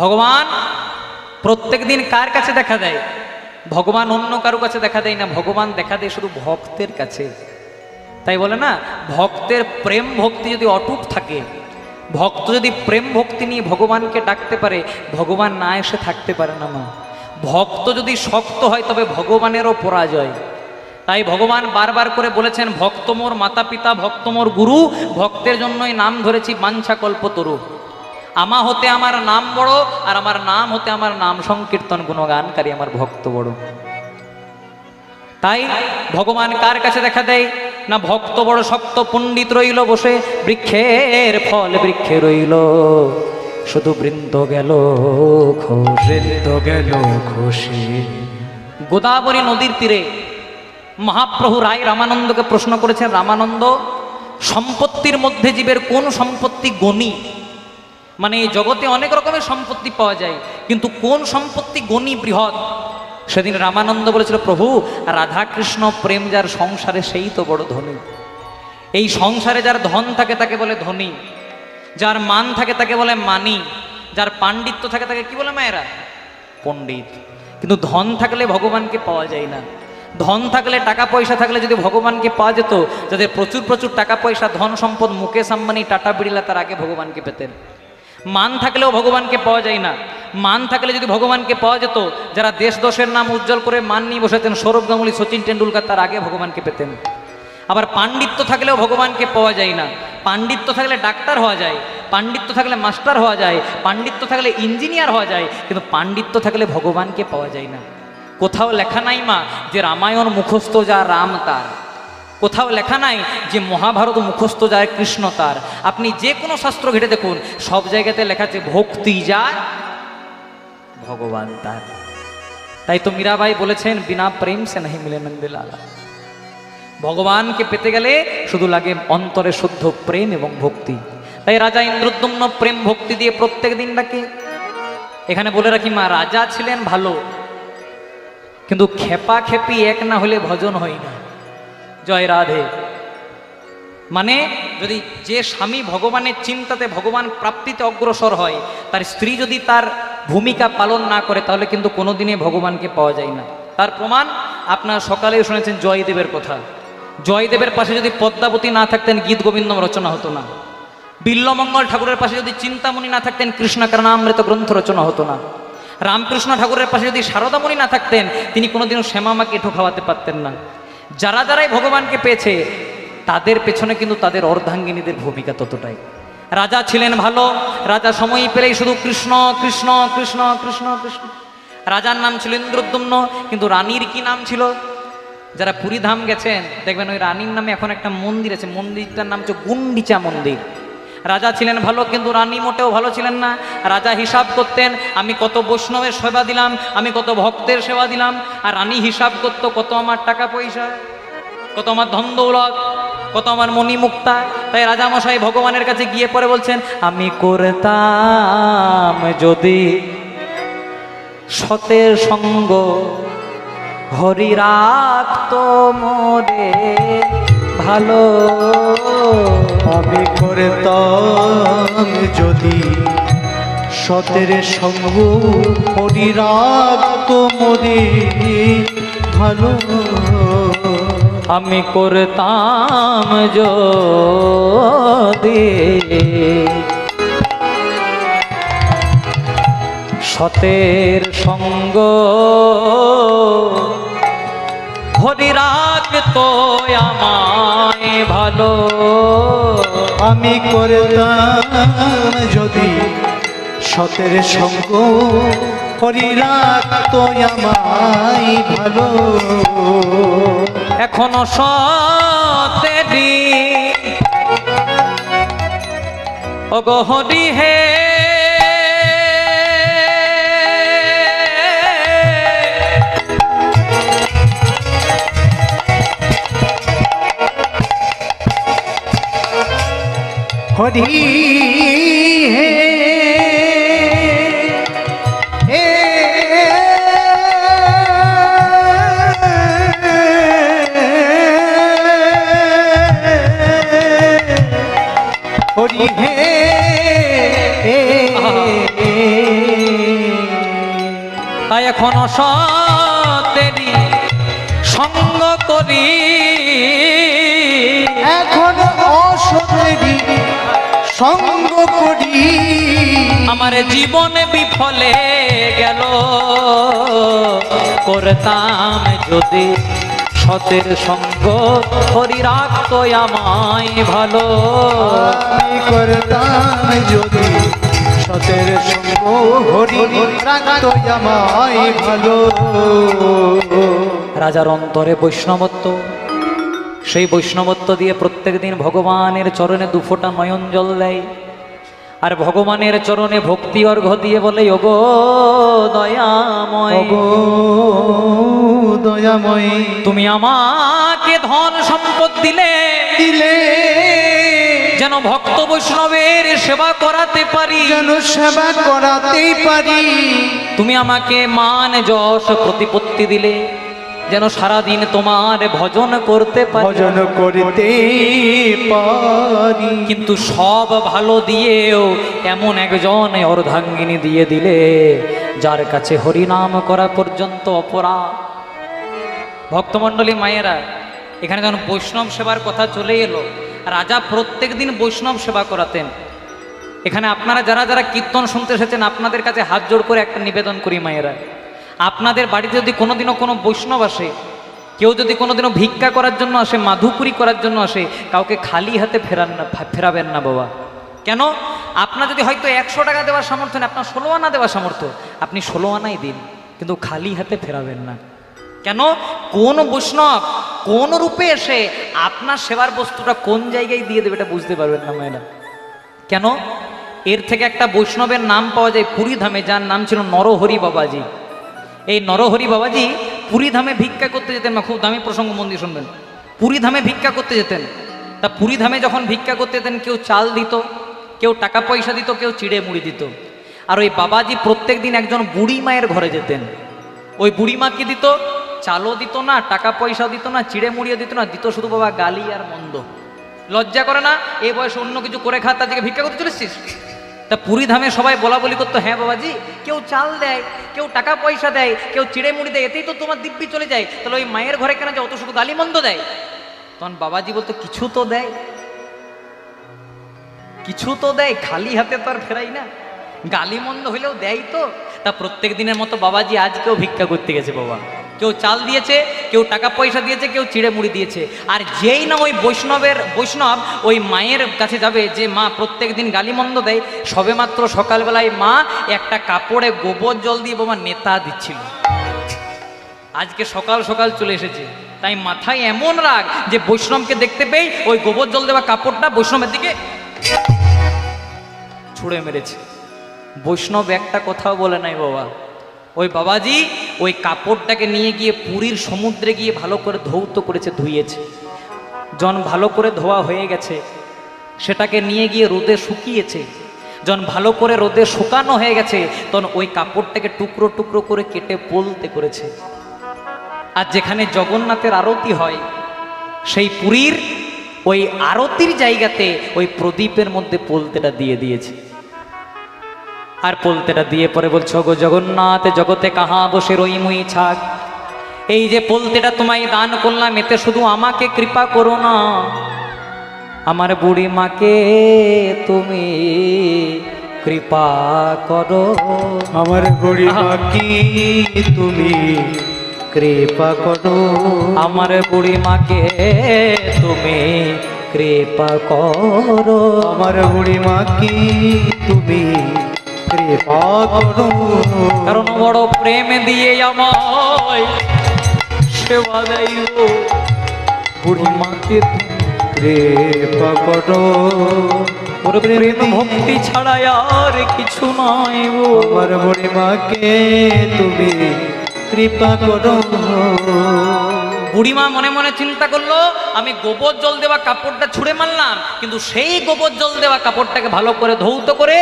ভগবান প্রত্যেক দিন কার কাছে দেখা দেয়? ভগবান অন্য কারো কাছে দেখা দেয় না, ভগবান দেখা দেয় শুধু ভক্তের কাছে। তাই বলে না, ভক্তের প্রেম ভক্তি যদি অটুট থাকে, ভক্ত যদি প্রেম ভক্তি নিয়ে ভগবানকে ডাকতে পারে, ভগবান না এসে থাকতে পারে না মা। ভক্ত যদি শক্ত হয় তবে ভগবানেরও পরাজয়। তাই ভগবান বারবার করে বলেছেন, ভক্ত মোর মাতা পিতা, ভক্ত মোর গুরু, ভক্তের জন্যই নাম ধরেছি বাঞ্ছা কল্পতরু। আমা হতে আমার নাম বড়, আর আমার নাম হতে আমার নাম সংকীর্তন গুণগানকারী আমার ভক্ত বড়। তাই ভগবান কার কাছে দেখা দেয় না? ভক্ত বড় শক্ত পণ্ডিত রইল বসে, বৃক্ষের ফল বৃক্ষে রইল, শুধু বৃন্দ গেল খসে। গোদাবরী নদীর তীরে মহাপ্রভু রায় রামানন্দকে প্রশ্ন করেছেন, রামানন্দ, সম্পত্তির মধ্যে জীবের কোন সম্পত্তি গণী? মানে এই জগতে অনেক রকমের সম্পত্তি পাওয়া যায়, কিন্তু কোন সম্পত্তি গণী বৃহৎ? সেদিন রামানন্দ বলেছিল, প্রভু রাধা কৃষ্ণ প্রেম যার সংসারে সেই তো বড় ধনী। এই সংসারে যার ধন থাকে তাকে বলে ধনী, যার মান থাকে তাকে বলে মানি, যার পাণ্ডিত্য থাকে তাকে কি বলে মায়েরা? পণ্ডিত। কিন্তু ধন থাকলে ভগবানকে পাওয়া যায় না। ধন থাকলে, টাকা পয়সা থাকলে যদি ভগবানকে পাওয়া যেত, যাদের প্রচুর প্রচুর টাকা পয়সা ধন সম্পদ, মুকেশ আম্বানি টাটা বিড়লা, তার আগে ভগবানকে পেতেন। মান থাকলেও ভগবানকে পাওয়া যায় না। মান থাকলে যদি ভগবানকে পাওয়া যেত, যারা দেশ দশের নাম উজ্জ্বল করে মান নিয়ে বসেছেন, সৌরভ গাঙ্গুলি, সচিন টেন্ডুলকার, তার আগে ভগবানকে পেতেন। আবার পাণ্ডিত্য থাকলেও ভগবানকে পাওয়া যায় না। পাণ্ডিত্য থাকলে ডাক্তার হওয়া যায়, পাণ্ডিত্য থাকলে মাস্টার হওয়া যায়, পাণ্ডিত্য থাকলে ইঞ্জিনিয়ার হওয়া যায়, কিন্তু পাণ্ডিত্য থাকলে ভগবানকে পাওয়া যায় না। কোথাও লেখা নাই মা যে রামায়ণ মুখস্থ যা রাম তার, কোথাও লেখা নাই যে মহাভারত মুখস্থ যায় কৃষ্ণ তার। আপনি যে কোনো শাস্ত্র ঘেটে দেখুন, সব জায়গাতে লেখা আছে ভক্তি যায় ভগবান তার। তাই তো মীরাবাই বলেছেন, বিনা প্রেম সে নাহি মিলে নন্দলালা। ভগবানকে পেতে গেলে শুধু লাগে অন্তরে শুদ্ধ প্রেম এবং ভক্তি। তাই রাজা ইন্দ্রদ্যুম্ন প্রেম ভক্তি দিয়ে প্রত্যেক দিন ডাকে। এখানে বলে রাখি মা, রাজা ছিলেন ভালো, কিন্তু খেপা খেপি এক না হলে ভজন হয় না। জয় রাধে। মানে যদি যে স্বামী ভগবানের চিন্তাতে, ভগবান প্রাপ্তিতে অগ্রসর হয়, তার স্ত্রী যদি তার ভূমিকা পালন না করে, তাহলে কিন্তু কোনোদিনে ভগবানকে পাওয়া যায় না। তার প্রমাণ আপনারা সকালেও শুনেছেন জয়দেবের কথা। জয়দেবের পাশে যদি পদ্মাবতী না থাকতেন, গীত গোবিন্দম রচনা হতো না। বিল্লমঙ্গল ঠাকুরের পাশে যদি চিন্তামণি না থাকতেন, কৃষ্ণকর্ণামৃত গ্রন্থ রচনা হতো না। রামকৃষ্ণ ঠাকুরের পাশে যদি শারদামণি না থাকতেন, তিনি কোনোদিনও শ্যামামাকে এঁঠো খাওয়াতে পারতেন না। যারা যারাই ভগবানকে পেয়েছে, তাদের পেছনে কিন্তু তাদের অর্ধাঙ্গিনীদের ভূমিকা ততটাই। রাজা ছিলেন ভালো, রাজা সময় পেলেই শুধু কৃষ্ণ কৃষ্ণ কৃষ্ণ কৃষ্ণ কৃষ্ণ। রাজার নাম ছিল ইন্দ্রদ্যুম্ন, কিন্তু রানীর কি নাম ছিল? যারা পুরীধাম গেছেন দেখবেন ওই রানীর নামে এখন একটা মন্দির আছে, মন্দিরটার নাম হচ্ছে গুন্ডিচা মন্দির। রাজা ছিলেন ভালো, কিন্তু রানী মোটেও ভালো ছিলেন না। রাজা হিসাব করতেন, আমি কত বৈষ্ণবের সেবা দিলাম, আমি কত ভক্তের সেবা দিলাম। আর রানী হিসাব করতো, কত আমার টাকা পয়সা, কত আমার ধন দৌলত, কত আমার মণিমুক্তা। তাই রাজামশাই ভগবানের কাছে গিয়ে পরে বলছেন, আমি করতাম যদি সতের সঙ্গ, হরি রাখতো মোরে ভালো। আমি করতাম যদি সতের সঙ্গ, হরি রাখতো মোরে ভালো। আমি করতাম যদি সতের সঙ্গ, হরি রাখতো আমায় ভালো। আমি করতাম যদি সতের সঙ্গ, হরি রাখতো আমায় ভালো। এখনো সতেরি ওগো হরি হে, হরি হে হরি হে তাই এখন অসতেরই সঙ্গ করি, এখন অসতেরই সঙ্গ করি। আমার জীবনে বিফলে গেল, করতাম যদি সতের সঙ্গ, হরি রাখতো আমায় ভালো। আমি করতাম যদি সতের সঙ্গ, হরি রাখতো আমায় ভালো। রাজার অন্তরে বৈষ্ণবত্ব, সেই বৈষ্ণবত্ব দিয়ে প্রত্যেক দিন ভগবানের চরণে দুফোঁটা নয়ন জল দেয়, আর ভগবানের চরণে ভক্তি অর্ঘ দিয়ে বলে, ওগো দয়াময়, ওগো দয়াময়, তুমি আমাকে ধন সম্পদ দিলে, দিলে যেন ভক্ত বৈষ্ণবের সেবা করাতে পারি, যেন সেবা করাতেই পারি। তুমি আমাকে মান যশ প্রতিপত্তি দিলে, যেন সারাদিন তোমার ভজন করতে পারি, ভজন করতে পারি। কিন্তু সব ভালো দিয়েও এমন একজন অর্ধাঙ্গিনী দিয়ে দিলে, যার কাছে হরিনাম করা পর্যন্ত অপরাধ। ভক্তমণ্ডলী মায়েরা, এখানে যখন বৈষ্ণব সেবার কথা চলে এলো, রাজা প্রত্যেক দিন বৈষ্ণব সেবা করাতেন। এখানে আপনারা যারা যারা কীর্তন শুনতে এসেছেন, আপনাদের কাছে হাত জোড় করে একটা নিবেদন করি মায়েরা, আপনাদের বাড়িতে যদি কোনোদিনও কোনো বৈষ্ণব আসে, কেউ যদি কোনোদিনও ভিক্ষা করার জন্য আসে, মাধুকুরি করার জন্য আসে, কাউকে খালি হাতে ফেরাবেন না বাবা। কেন? আপনার যদি হয়তো 100 টাকা দেওয়ার সামর্থ্য নেই, আপনার 16 আনা দেওয়ার সামর্থ্য, আপনি 16 আনাই দিন, কিন্তু খালি হাতে ফেরাবেন না। কেন? কোন বৈষ্ণব কোন রূপে এসে আপনার সেবার বস্তুটা কোন জায়গায় দিয়ে দেবে এটা বুঝতে পারবেন না মায়েরা। কেন? এর থেকে একটা বৈষ্ণবের নাম পাওয়া যায় পুরীধামে, যার নাম ছিল নরহরি বাবাজি। এই নরহরি বাবাজি পুরীধামে ভিক্ষা করতে যেতেন না, খুব দামি প্রসঙ্গ, মন দিয়ে শুনবেন। পুরীধামে ভিক্ষা করতে যেতেন, তা পুরীধামে যখন ভিক্ষা করতে যেতেন, কেউ চাল দিত, কেউ টাকা পয়সা দিত, কেউ চিড়ে মুড়ি দিত। আর ওই বাবাজি প্রত্যেক দিন একজন বুড়ি মায়ের ঘরে যেতেন। ওই বুড়ি মা কি দিত? চালও দিত না, টাকা পয়সাও দিত না, চিড়ে মুড়িও দিত না, দিত শুধু বাবা গালি আর মন্দ। লজ্জা করে না এই বয়সে অন্য কিছু করে খা, তার দিকে ভিক্ষা করতে চলেছিস? তা পুরীধামে সবাই বলা বলি করতো, হ্যাঁ বাবাজি, কেউ চাল দেয়, কেউ টাকা পয়সা দেয়, কেউ চিড়ে মুড়ি দেয়, এতেই তো তোমার দিব্যি চলে যায়, তাহলে ওই মায়ের ঘরে কেন যে অত শুধু গালি মন্দ দেয়? তখন বাবাজি বলতো, কিছু তো দেয়, কিছু তো দেয়, খালি হাতে তো আর ফেরাই না, গালি মন্দ হইলেও দেয় তো। তা প্রত্যেক দিনের মতো বাবাজি আজকেও ভিক্ষা করতে গেছে বাবা। কেউ চাল দিয়েছে, কেউ টাকা পয়সা দিয়েছে, কেউ চিড়ে মুড়ি দিয়েছে। আর যেই না ওই বৈষ্ণব ওই মায়ের কাছে যাবে, যে মা প্রত্যেক দিন গালিমন্দ দেয়, সবেমাত্র সকালবেলায় মা একটা কাপড়ে গোবর জল দিয়ে বাবা নেতা দিচ্ছিল। আজকে সকাল সকাল চলে এসেছে, তাই মাথায় এমন রাগ যে বৈষ্ণবকে দেখতে পেয়ে ওই গোবর জল দেওয়া কাপড়টা বৈষ্ণবের দিকে ছুঁড়ে মেরেছে। বৈষ্ণব একটা কথাও বলে নাই বাবা। ওই বাবাজি ওই কাপড়টাকে নিয়ে গিয়ে পুরীর সমুদ্রে গিয়ে ভালো করে ধৌত করেছে, ধুইয়েছে। যখন ভালো করে ধোয়া হয়ে গেছে, সেটাকে নিয়ে গিয়ে রোদে শুকিয়েছে। যখন ভালো করে রোদে শুকানো হয়ে গেছে, তখন ওই কাপড়টাকে টুকরো টুকরো করে কেটে পোলতে করেছে। আর যেখানে জগন্নাথের আরতি হয়, সেই পুরীর ওই আরতির জায়গাতে ওই প্রদীপের মধ্যে পোলতেটা দিয়ে দিয়েছে। আর পোলতেটা দিয়ে পরে বলছো, গো জগন্নাথ, জগতে কাহা বসে রই মুই ছাক, এই যে পোলতেটা তোমায় দান করলাম, এতে শুধু আমাকে কৃপা করো না, আমার বুড়ি মাকে তুমি কৃপা করো। আমার বুড়ি মাকে তুমি কৃপা করো, আমার বুড়ি মাকে তুমি কৃপা করো, আমার বুড়ি মাকে তুমি কৃপা করো। কারণ বড় প্রেম দিয়ে আমায় সেবা দেয় গো, বুড়ি মাকে কৃপা করো। ওর প্রেম ভক্তি ছাড়া আর কিছু নয় গো, আমার বুড়ি মাকে তুমি কৃপা করো। বুড়িমা মনে মনে চিন্তা করলো, আমি গোবর জল দেওয়া কাপড়টা ছুঁড়ে মারলাম, কিন্তু সেই গোবর জল দেওয়া কাপড়টাকে ভালো করে ধৌত করে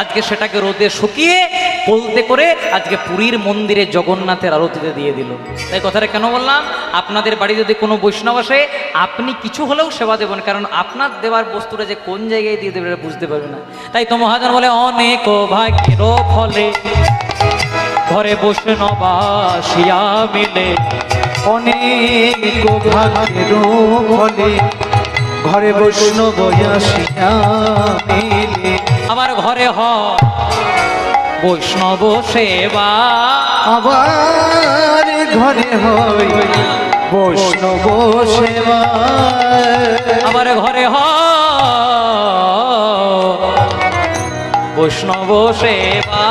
আজকে সেটাকে রোদে শুকিয়ে পোলতে করে আজকে পুরীর মন্দিরে জগন্নাথের আরতিতে দিয়ে দিল। তাই কথাটা কেন বললাম, আপনাদের বাড়ি যদি কোনো বৈষ্ণব আসে, আপনি কিছু হলেও সেবা দেবেন, কারণ আপনার দেওয়ার বস্তুটা যে কোন জায়গায় দিয়ে দেবে বুঝতে পারবে না। তাই তো মহাজন বলে, অনেক ভাগ্যের ফলে ঘরে বৈষ্ণবাসিয়া মিলে অনেক ভাগ্যের ফলে ঘরে বৈষ্ণব আসিয়া মেলে। আমার ঘরে হয় বৈষ্ণব সেবা, আবার ঘরে হয় বৈষ্ণব সেবা। আমার ঘরে বৈষ্ণব সেবা,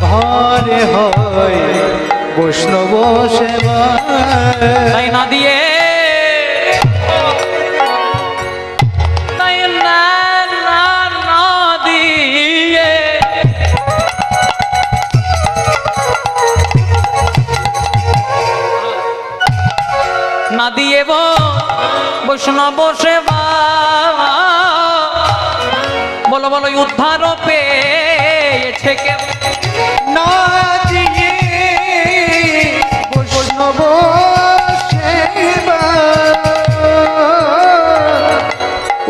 ঘরে হয় বৈষ্ণব সেবা। তাই না দিয়ে তাই না না না দিয়ে না দিয়ে বৈষ্ণব সেবা, বলো বলো উদ্ধার পেয়েছে কে? না দিয়ে বৈষ্ণব সেবা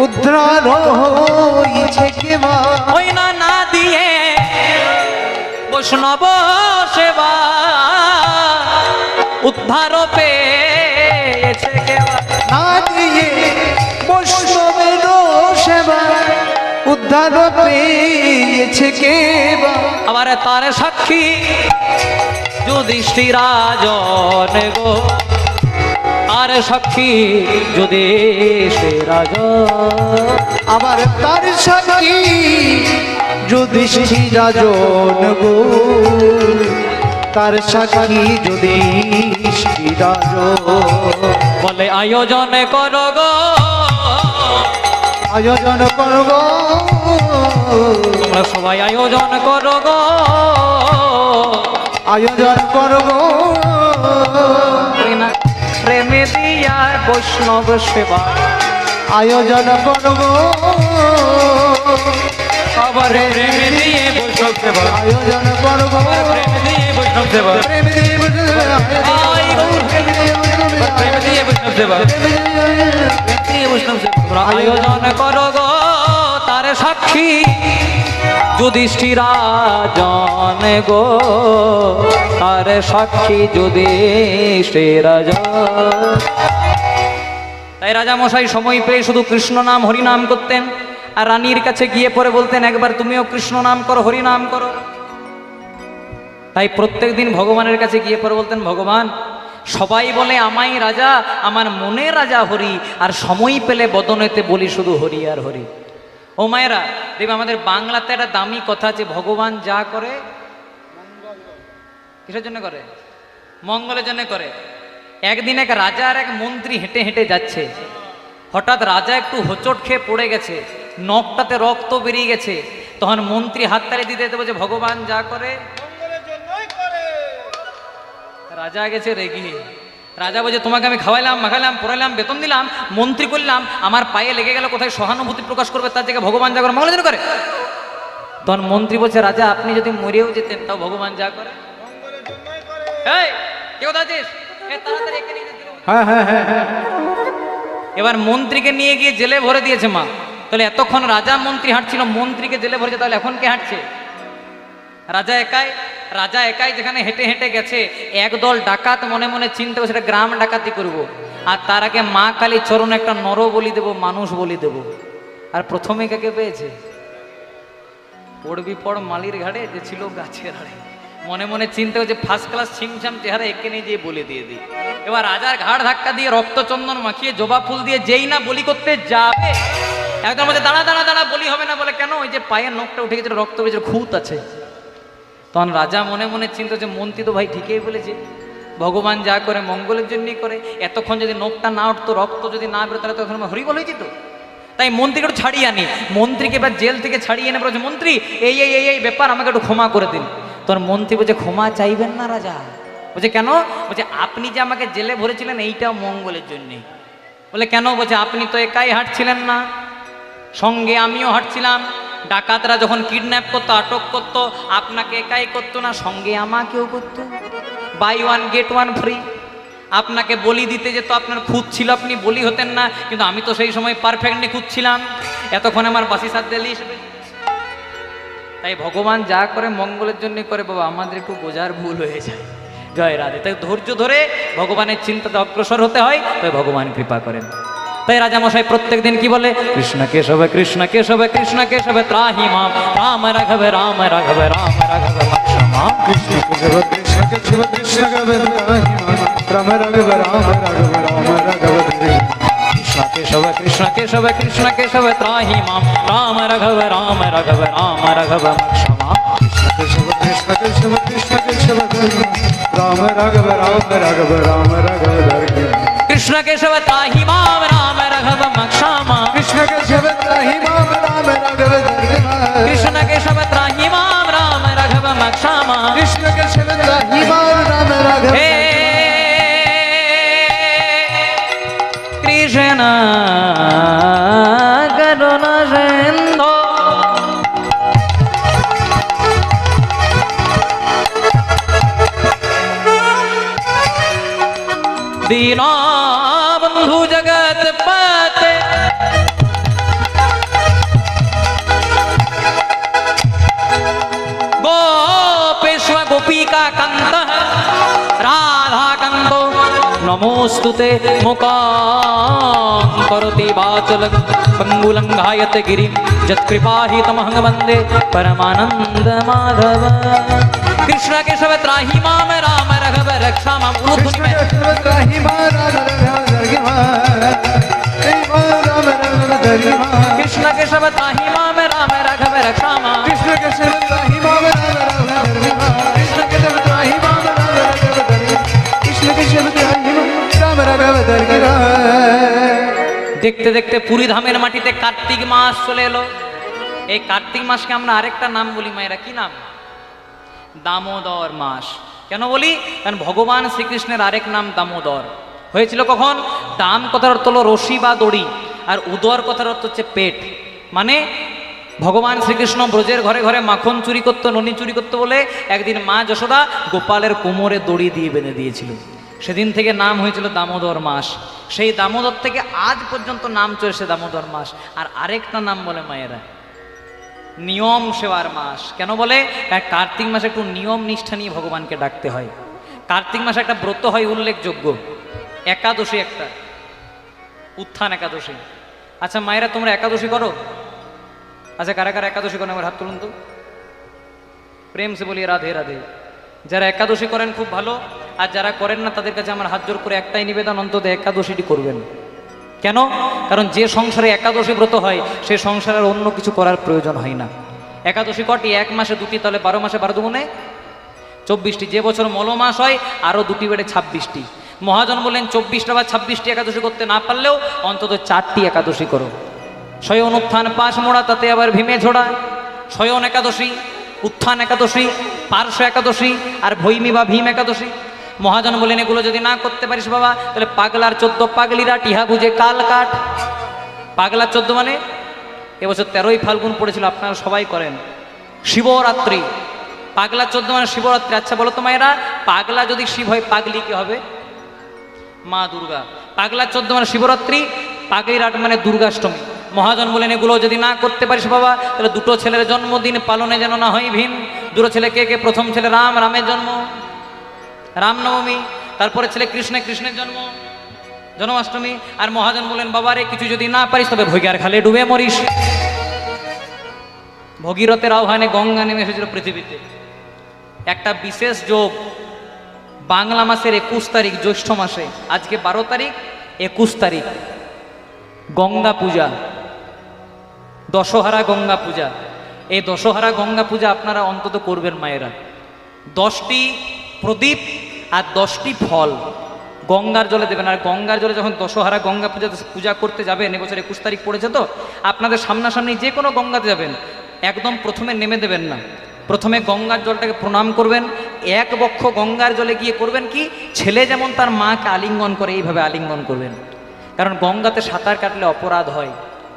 উদ্ধার হইছে কেবা। ওই না না দিয়ে বৈষ্ণব সেবা উদ্ধার পেয়েছে কে? না দিয়ে বৈষ্ণবের সেবা উদ্ধার পেয়েছে কেবা। আবার তার সাক্ষী যুধিষ্ঠিরাজন গো, আর সাক্ষী যুধিষ্ঠিরাজন, আবার তার সাক্ষী যুধিষ্ঠিরাজন গো, তার সাক্ষী যুধিষ্ঠিরাজন। বলে আয়োজন করো গো, আয়োজন করব তোমরা সবাই আয়োজন করো গো, আয়োজন করব না প্রেমে দিয়া বৈষ্ণব সেবা, আয়োজন করব আবার প্রেমে দিয়ে বৈষ্ণব সেবা, আয়োজন করব আবার প্রেমে দিয়ে বৈষ্ণব সেবা, প্রেম দিয়ে আই গৌর, প্রেমে দিয়ে বৈষ্ণব সেবা, প্রেমে দিয়ে বৈষ্ণব সেবা, তোমরা আয়োজন করো গো, তার সাক্ষী যুধিষ্ঠিরাজন গো, তার সাক্ষী যুধিষ্ঠিরাজন। তাই রাজা মশাই সময় পেয়ে শুধু কৃষ্ণ নাম হরি নাম করতেন, আর রানীর কাছে গিয়ে পরে বলতেন একবার তুমিও কৃষ্ণ নাম করো, হরি নাম করো। তাই প্রত্যেক দিন ভগবানের কাছে গিয়ে পরে বলতেন ভগবান সবাই বলে আমায় রাজা, আমার মনে রাজা হরি, আর সময় পেলে বদনেতে বলি শুধু হরি আর হরি। ও মায়েরা দেখবে আমাদের বাংলাতে একটা দামি কথা আছে, ভগবান যা করে কিসের জন্য করে? মঙ্গলের জন্য করে। একদিন এক রাজা আর এক মন্ত্রী হেঁটে হেঁটে যাচ্ছে, হঠাৎ রাজা একটু হোঁচট খেয়ে পড়ে গেছে, নখটাতে রক্ত বেরিয়ে গেছে। তখন মন্ত্রী হাততালি দিতে দিতে বলছে ভগবান যা করে রাজা গেছে রেগে। রাজা বলছে তোমাকে আমি খাওয়াইলাম, মাখাইলাম, পড়াইলাম, বেতন দিলাম, মন্ত্রী করলাম, আমার পায়ে লেগে গেল, কোথায় সহানুভূতি প্রকাশ করবে, তার জায়গায় ভগবান যা করে মঙ্গলের জন্য করে। তখন মন্ত্রী বলছে রাজা আপনি যদি মরেও যেতেন তাও ভগবান যা করে। এই কে কোথায় আছিস? তাড়াতাড়ি একে নিয়ে যেতে হবে। হ্যাঁ হ্যাঁ হ্যাঁ হ্যাঁ। এবার মন্ত্রীকে নিয়ে গিয়ে জেলে ভরে দিয়েছে মা। তাহলে এতক্ষণ রাজা মন্ত্রী হাঁটছিল, মন্ত্রীকে জেলে ভরেছে, তাহলে এখন কে হাঁটছে? রাজা একাই। রাজা একাই যেখানে হেঁটে হেঁটে গেছে, একদল ডাকাত মনে মনে চিন্তা করছে সেটা গ্রাম ডাকাতি করব, আর তার আগে মা কালী চরণে একটা নর বলি দেব, মানুষ বলি দেব। আর প্রথমে কাকে পেয়েছে? পড়বি পড় মালির ঘাড়ে যে ছিল গাছের আড়ে। মনে মনে চিন্তা করছে ফার্স্ট ক্লাস ছিমছাম চেহারা, একে নিয়ে যেয়ে বলে দিয়ে দিই। এবার রাজার ঘাড় ধাক্কা দিয়ে রক্তচন্দন মাখিয়ে জবা ফুল দিয়ে যেই না বলি করতে যাবে, একদম বলছে দাঁড়া দাঁড়া দাঁড়া, বলি হবে না। বলে কেন? ওই যে পায়ের নখটা উঠে গেছে, রক্ত বেজে খুঁত আছে। তখন রাজা মনে মনে চিন্তা হচ্ছে মন্ত্রী তো ভাই ঠিকই বলেছে, ভগবান যা করে মঙ্গলের জন্যই করে। এতক্ষণ যদি নখটা না উঠতো, রক্ত যদি না বেরোতো, তাহলে তখন হরিবল হয়ে যেত। তাই মন্ত্রীকে একটু ছাড়িয়ে আনি। মন্ত্রীকে এবার জেল থেকে ছাড়িয়ে এনে বলছে মন্ত্রী এই এই এই এই ব্যাপার, আমাকে একটু ক্ষমা করে দিন। তোর মন্ত্রী বলছে ক্ষমা চাইবেন না রাজা। বলছে কেন? বলছে আপনি যে আমাকে জেলে ভরেছিলেন এইটাও মঙ্গলের জন্যে। বলে কেন? বলছে আপনি তো একাই হাঁটছিলেন না, সঙ্গে আমিও হাঁটছিলাম। ডাকাতরা যখন কিডন্যাপ করতো, আটক করতো, আপনাকে একাই করতো না, সঙ্গে আমাকেও করতো। Buy one get one free. আপনাকে বলি দিতে যেত, আপনার খুঁত ছিল, আপনি বলি হতেন না, কিন্তু আমি তো সেই সময় পারফেক্টলি খুঁজছিলাম। এতক্ষণ আমার বাসি সাথে লিস্ট। তাই ভগবান যা করে মঙ্গলের জন্য করে বাবা, আমাদের একটু বোঝার ভুল হয়ে যায়। জয় রাধে। তাই ধৈর্য ধরে ভগবানের চিন্তাতে অগ্রসর হতে হয়, তাই ভগবান কৃপা করেন। তাই রাজামশাই প্রত্যেক দিন কি বলে, কৃষ্ণ কেশব কৃষ্ণ কেশব কৃষ্ণ কেশব ত্রাহি মাম, রাম রাঘব রাম রাঘব রাম রাঘব মক্ষমাম। কৃষ্ণ কেশব কৃষ্ণ কেশব কৃষ্ণ কেশব রাম রাঘব রাম রাঘব রাম রাঘব কৃষ্ণ কেশব কৃষ্ণ কেশব কৃষ্ণ কেশব ত্রাহি মাম, রাম রাঘব রাম রাঘব রাম রাঘব মক্ষমাম। কেশব কৃষ্ণ কেশব কৃষ্ণ কেশব রাম রাঘব রাম রাঘব রাম রাঘব কৃষ্ণ কেশব ত্রাহি মাম, রাম রাঘব মক্ষমাম। কৃষ্ণ কেশব ত্রাহি মাম রাম রাঘব কৃষ্ণ কেশব ত্রাহি মাম, রাম রাঘব মক্ষমাম। কৃষ্ণ কেশব ত্রাহি মাম রাম রাঘব হে কৃষ্ণ করুণা সিন্ধু, দীনবন্ধু জগৎপতে, গোপেশ্বর গোপিকা কান্ত, রাধা কান্ত নমোস্তুতে। মুকাং করোতি বাচলং পঙ্গুলঙ্ঘায়তে গিরিম, যৎকৃপাহিতমহং বন্দে পরমানন্দ মাধব। কৃষ্ণ কেশব ত্রাহি মাম, রাম রাঘব রক্ষা মাম। কৃষ্ণ কেশব ত্রাহি মাম রাম রাঘব কৃষ্ণ কেশব ত্রাহি মাম, রাম রাঘব রক্ষা মাম। কৃষ্ণ কেশব ত্রাহি মাম রাম রাঘব কৃষ্ণ কেশব ত্রাহি মাম রাম রাঘব কৃষ্ণ কেশব ত্রাহি মাম রাম রাঘব দেখতে দেখতে পুরী ধামের মাটিতে কার্তিক মাস চলে এলো। এই কার্তিক মাসকে আমরা আরেকটা নাম বলি মায়েরা, কি নাম? দামোদর মাস। কেন বলি? কারণ ভগবান শ্রীকৃষ্ণের আরেক নাম দামোদর। হয়েছিল কখন? দাম কথার অর্থ হলো রশি বা দড়ি, আর উদর কথার অর্থ হচ্ছে পেট। মানে ভগবান শ্রীকৃষ্ণ ব্রজের ঘরে ঘরে মাখন চুরি করতো, ননি চুরি করতো বলে একদিন মা যশোদা গোপালের কোমরে দড়ি দিয়ে বেঁধে দিয়েছিল। সেদিন থেকে নাম হয়েছিল দামোদর মাস। সেই দামোদর থেকে আজ পর্যন্ত নাম চলেছে দামোদর মাস। আর আরেকটা নাম বলে মায়েরা নিয়ম সেবার মাস। কেন বলে? কারণ কার্তিক মাসে একটু নিয়ম নিষ্ঠা নিয়ে ভগবানকে ডাকতে হয়। কার্তিক মাসে একটা ব্রত হয় উল্লেখযোগ্য, একাদশী একটা, উত্থান একাদশী। আচ্ছা মায়েরা, তোমরা একাদশী করো? আচ্ছা কারা কারা একাদশী করেন আমার হাত তুলুন তো, প্রেম সে বলি রাধে রাধে। যারা একাদশী করেন খুব ভালো, আর যারা করেন না তাদের কাছে আমার হাত জোর করে একটাই নিবেদন, অন্তত একাদশীটি করবেন। কেন? কারণ যে সংসারে একাদশী ব্রত হয় সে সংসারের অন্য কিছু করার প্রয়োজন হয় না। একাদশী কটি? এক মাসে দুটি, তাহলে 12 মাসে 12 দুগুণে 24টি। যে বছর মল মাস হয় আরও দুটি বেড়ে 26টি। মহাজন বললেন 24টা বা 26টি একাদশী করতে না পারলেও অন্তত 4টি একাদশী করো। শয়ন উত্থান পাশ মোড়া, তাতে আবার ভীমে ঝোড়া। শয়ন একাদশী, উত্থান একাদশী, পার্শ্ব একাদশী আর ভৈমী বা ভীম একাদশী। মহাজন বলেন এগুলো যদি না করতে পারিস বাবা, তাহলে পাগলার 14 পাগলিরা টিহা বুঝে কাল কাট। পাগলার 14 মানে এবছর 13ই ফাল্গুন পড়েছিল, আপনারা সবাই করেন। শিবরাত্রি, পাগলা 14 মানে শিবরাত্রি। আচ্ছা বলো তো মায়েরা, পাগলা যদি শিব হয় পাগলি কি হবে? মা দুর্গা। পাগলা 14 মানে শিবরাত্রি, পাগলির 8 মানে দুর্গাষ্টমী। মহাজন বলেন এগুলো যদি না করতে পারিস বাবা, তাহলে দুটো ছেলের জন্মদিন পালনে যেন না হয় ভিন। দুটো ছেলে কে কে? প্রথম ছেলে রাম, রামের জন্ম রামনবমী, তারপরে ছেলে কৃষ্ণ, কৃষ্ণের জন্ম জন্মাষ্টমী। আর মহাজন বলেন বাবারে কিছু যদি না পারিস তবে ভৈগার খালে ডুবে মরিস। ভগীরথের আহ্বানে গঙ্গা নেমে এসেছিল পৃথিবীতে। একটা বিশেষ যোগ, বাংলা মাসের 21 তারিখ, জ্যৈষ্ঠ মাসে, আজকে 12 তারিখ, 21 তারিখ গঙ্গা পূজা, দশহারা গঙ্গা পূজা। এই দশহারা গঙ্গা পূজা আপনারা অন্তত করবেন মায়েরা। 10টি প্রদীপ আর 10টি ফল গঙ্গার জলে দেবেন। আর গঙ্গার জলে যখন দশহারা গঙ্গা পূজা করতে যাবেন, এবছর 21 তারিখ পড়েছে তো, আপনাদের সামনাসামনি যে কোনো গঙ্গাতে যাবেন, একদম প্রথমে নেমে দেবেন না। প্রথমে গঙ্গার জলটাকে প্রণাম করবেন। এক বক্ষ গঙ্গার জলে গিয়ে করবেন কি, ছেলে যেমন তার মাকে আলিঙ্গন করে এইভাবে আলিঙ্গন করবেন। কারণ গঙ্গাতে সাঁতার কাটলে অপরাধ হয়,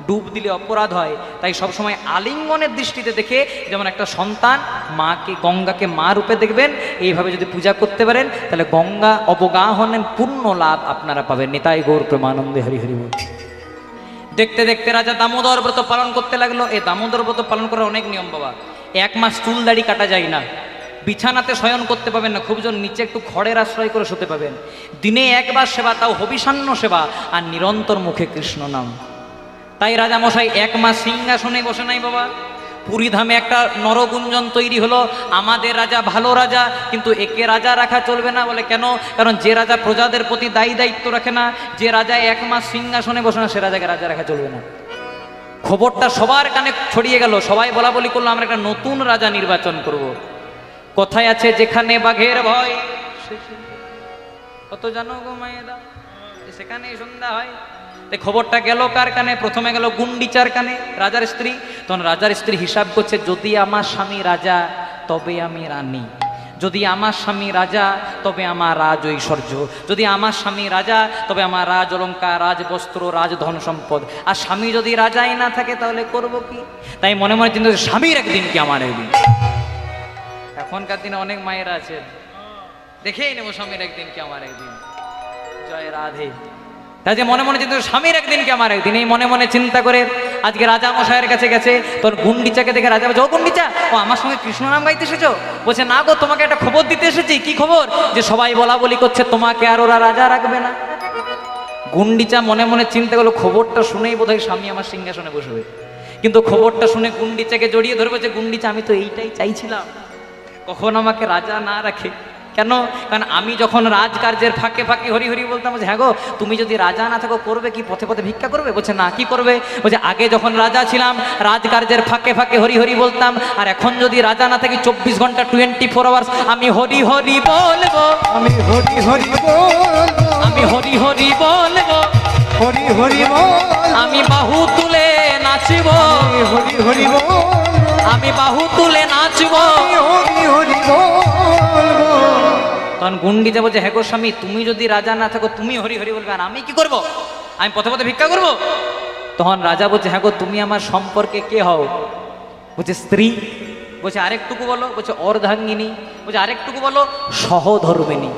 ডুব দিলে অপরাধ হয়। তাই সবসময় আলিঙ্গনের দৃষ্টিতে দেখে, যেমন একটা সন্তান মাকে, গঙ্গাকে মা রূপে দেখবেন, এইভাবে যদি পূজা করতে পারেন তাহলে গঙ্গা অবগাহনের পূর্ণ লাভ আপনারা পাবেন। নিতাই গৌর প্রেমানন্দে হরি হরি বল। দেখতে দেখতে রাজা দামোদর ব্রত পালন করতে লাগলো। এই দামোদর ব্রত পালন করার অনেক নিয়ম বাবা। 1 মাস চুল দাড়ি কাটা যায় না, বিছানাতে শয়ন করতে পাবেন না, খুব জোর নিচে একটু খড়ের আশ্রয় করে শুতে পাবেন, দিনে 1 বার সেবা, তাও হবিষান্ন সেবা, আর নিরন্তর মুখে কৃষ্ণ নাম। তাই রাজামশাই 1 মাস সিংহাসনে বসে নাই বাবা। পুরীধামে একটা নরগুঞ্জন তৈরি হলো, আমাদের রাজা ভালো রাজা, কিন্তু একে রাজা রাখা চলবে না। বলে কেন? কারণ যে রাজা প্রজাদের প্রতি দায়িত্ব রাখে না, যে রাজা 1 মাস সিংহাসনে বসে না, সে রাজাকে রাজা রাখা চলবে না। খবরটা সবার কানে ছড়িয়ে গেল, সবাই বলা বলি করলো আমরা একটা নতুন রাজা নির্বাচন করব। কথায় আছে যেখানে বাঘের ভয় কত জানো গো মায়েরা, সেখানেই সন্ধ্যা হয়। তাই খবরটা গেল কার কানে? প্রথমে গেল গুন্ডিচার কানে, রাজার স্ত্রী। তখন রাজার স্ত্রী হিসাব করছে, যদি আমার স্বামী রাজা তবে আমি রানী, যদি আমার স্বামী রাজা তবে আমার রাজ ঐশ্বর্য, যদি আমার স্বামী রাজা তবে আমার রাজ অলঙ্কার, রাজবস্ত্র, রাজধন সম্পদ। আর স্বামী যদি রাজাই না থাকে তাহলে করব কি? তাই মনে মনে চিন্তা করছে, স্বামীর একদিন কি আমার একদিন। এখনকার দিনে অনেক মায়েরা আছেন, দেখেই নেবো স্বামীর একদিন কি আমার একদিন। জয় রাধে। তাই যে মনে মনে চিন্তা স্বামীর একদিন কি আমার একদিন, এই মনে মনে চিন্তা করে আজকে রাজা মশাইয়ের কাছে গেছে। তোর গুন্ডিচাকে দেখে রাজা বলছে, ও গুন্ডিচা, ও আমার সঙ্গে কৃষ্ণ নাম গাইতে এসেছো? বলছে না গো, তোমাকে একটা খবর দিতে এসেছি। কি খবর? যে সবাই বলা বলি করছে তোমাকে আর ওরা রাজা রাখবে না। গুন্ডিচা মনে মনে চিন্তা করলো, খবরটা শুনেই বোধহয় স্বামী আমার সিংহাসনে বসবে। কিন্তু খবরটা শুনে গুন্ডিচাকে জড়িয়ে ধরবে, যে গুন্ডিচা আমি তো এইটাই চাইছিলাম, কখন আমাকে রাজা না রাখে। কেন? কারণ আমি যখন রাজকার্যের ফাঁকে ফাঁকে হরি হরি বলতাম, বলছে হ্যাঁ গো, তুমি যদি রাজা না থাকো করবে কি? পথে পথে ভিক্ষা করবে? বলছে না, কি করবে? বলছে আগে যখন রাজা ছিলাম রাজকার্যের ফাঁকে ফাঁকে হরি হরি বলতাম, আর এখন যদি রাজা না থাকি 24 ঘন্টা 24 আওয়ার্স আমি হরি হরি বলবো, আমি হরি হরি বলবো, আমি হরি হরি বলবো, হরি হরি বল, আমি বাহু তুলে নাচবো, আমি হরি হরি বলবো, আমি বাহু তুলে নাচবো। আমি হরি হরি বলবো। তখন গুন্ডিচা বলছে, হ্যাঁ গো স্বামী, তুমি যদি রাজা না থাকো তুমি হরি হরি বলবে, আর আমি কি করব? আমি পথে পথে ভিক্ষা করব? তখন রাজা বলছে, হ্যাঁ গো, তুমি আমার সম্পর্কে কে হও? বলছে স্ত্রী। বলছে আরেকটুকু বলো? বলছে অর্ধাঙ্গিনী। বলছে আরেকটুকু বলো? সহধর্মিনী।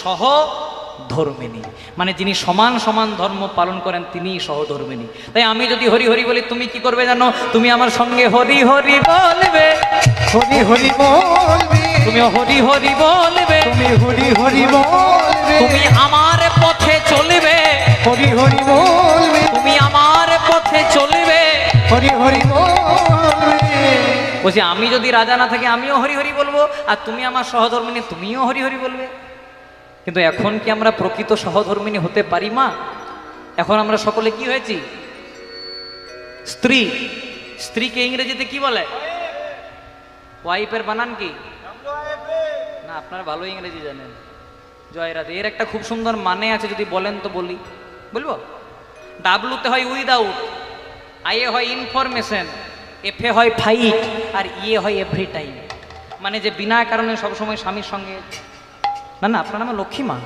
সহধর্মিনী মানে যিনি সমান সমান ধর্ম পালন করেন তিনিই সহধর্মিনী। তাই আমি যদি হরি হরি বলি, তুমি কি করবে জানো? তুমি আমার সঙ্গে হরি হরি বলবে, হরি হরি বলবি, তুমি হরি হরি বলবে, তুমি হরি হরি বলবে, তুমি আমার পথে চলবে, হরি হরি বলবে, তুমি আমার পথে চলবে। হরি হরি বলবে। বলছি আমি যদি রাজা না থাকি আমিও হরি হরি বলবো, আর তুমি আমার সহধর্মিনী, তুমিও হরি হরি বলবে। কিন্তু এখন কি আমরা প্রকৃত সহধর্মিনী হতে পারি মা? এখন আমরা সকলে কি হয়েছি? স্ত্রী। স্ত্রীকে ইংরেজিতে কি বলে? ওয়াইফের বানান কি? না, আপনারা ভালো ইংরেজি জানেন। জয় রাধে। এর একটা খুব সুন্দর মানে আছে, যদি বলেন তো বলি। বলবো? ডাব্লুতে হয় উইদাউট, আইয়ে হয় ইনফরমেশন, এফে হয় ফাইট, আর ইয়ে হয় এভরি টাইম। মানে যে বিনা কারণে সবসময় স্বামীর সঙ্গে। না না, আপনার নাম লক্ষ্মী মা।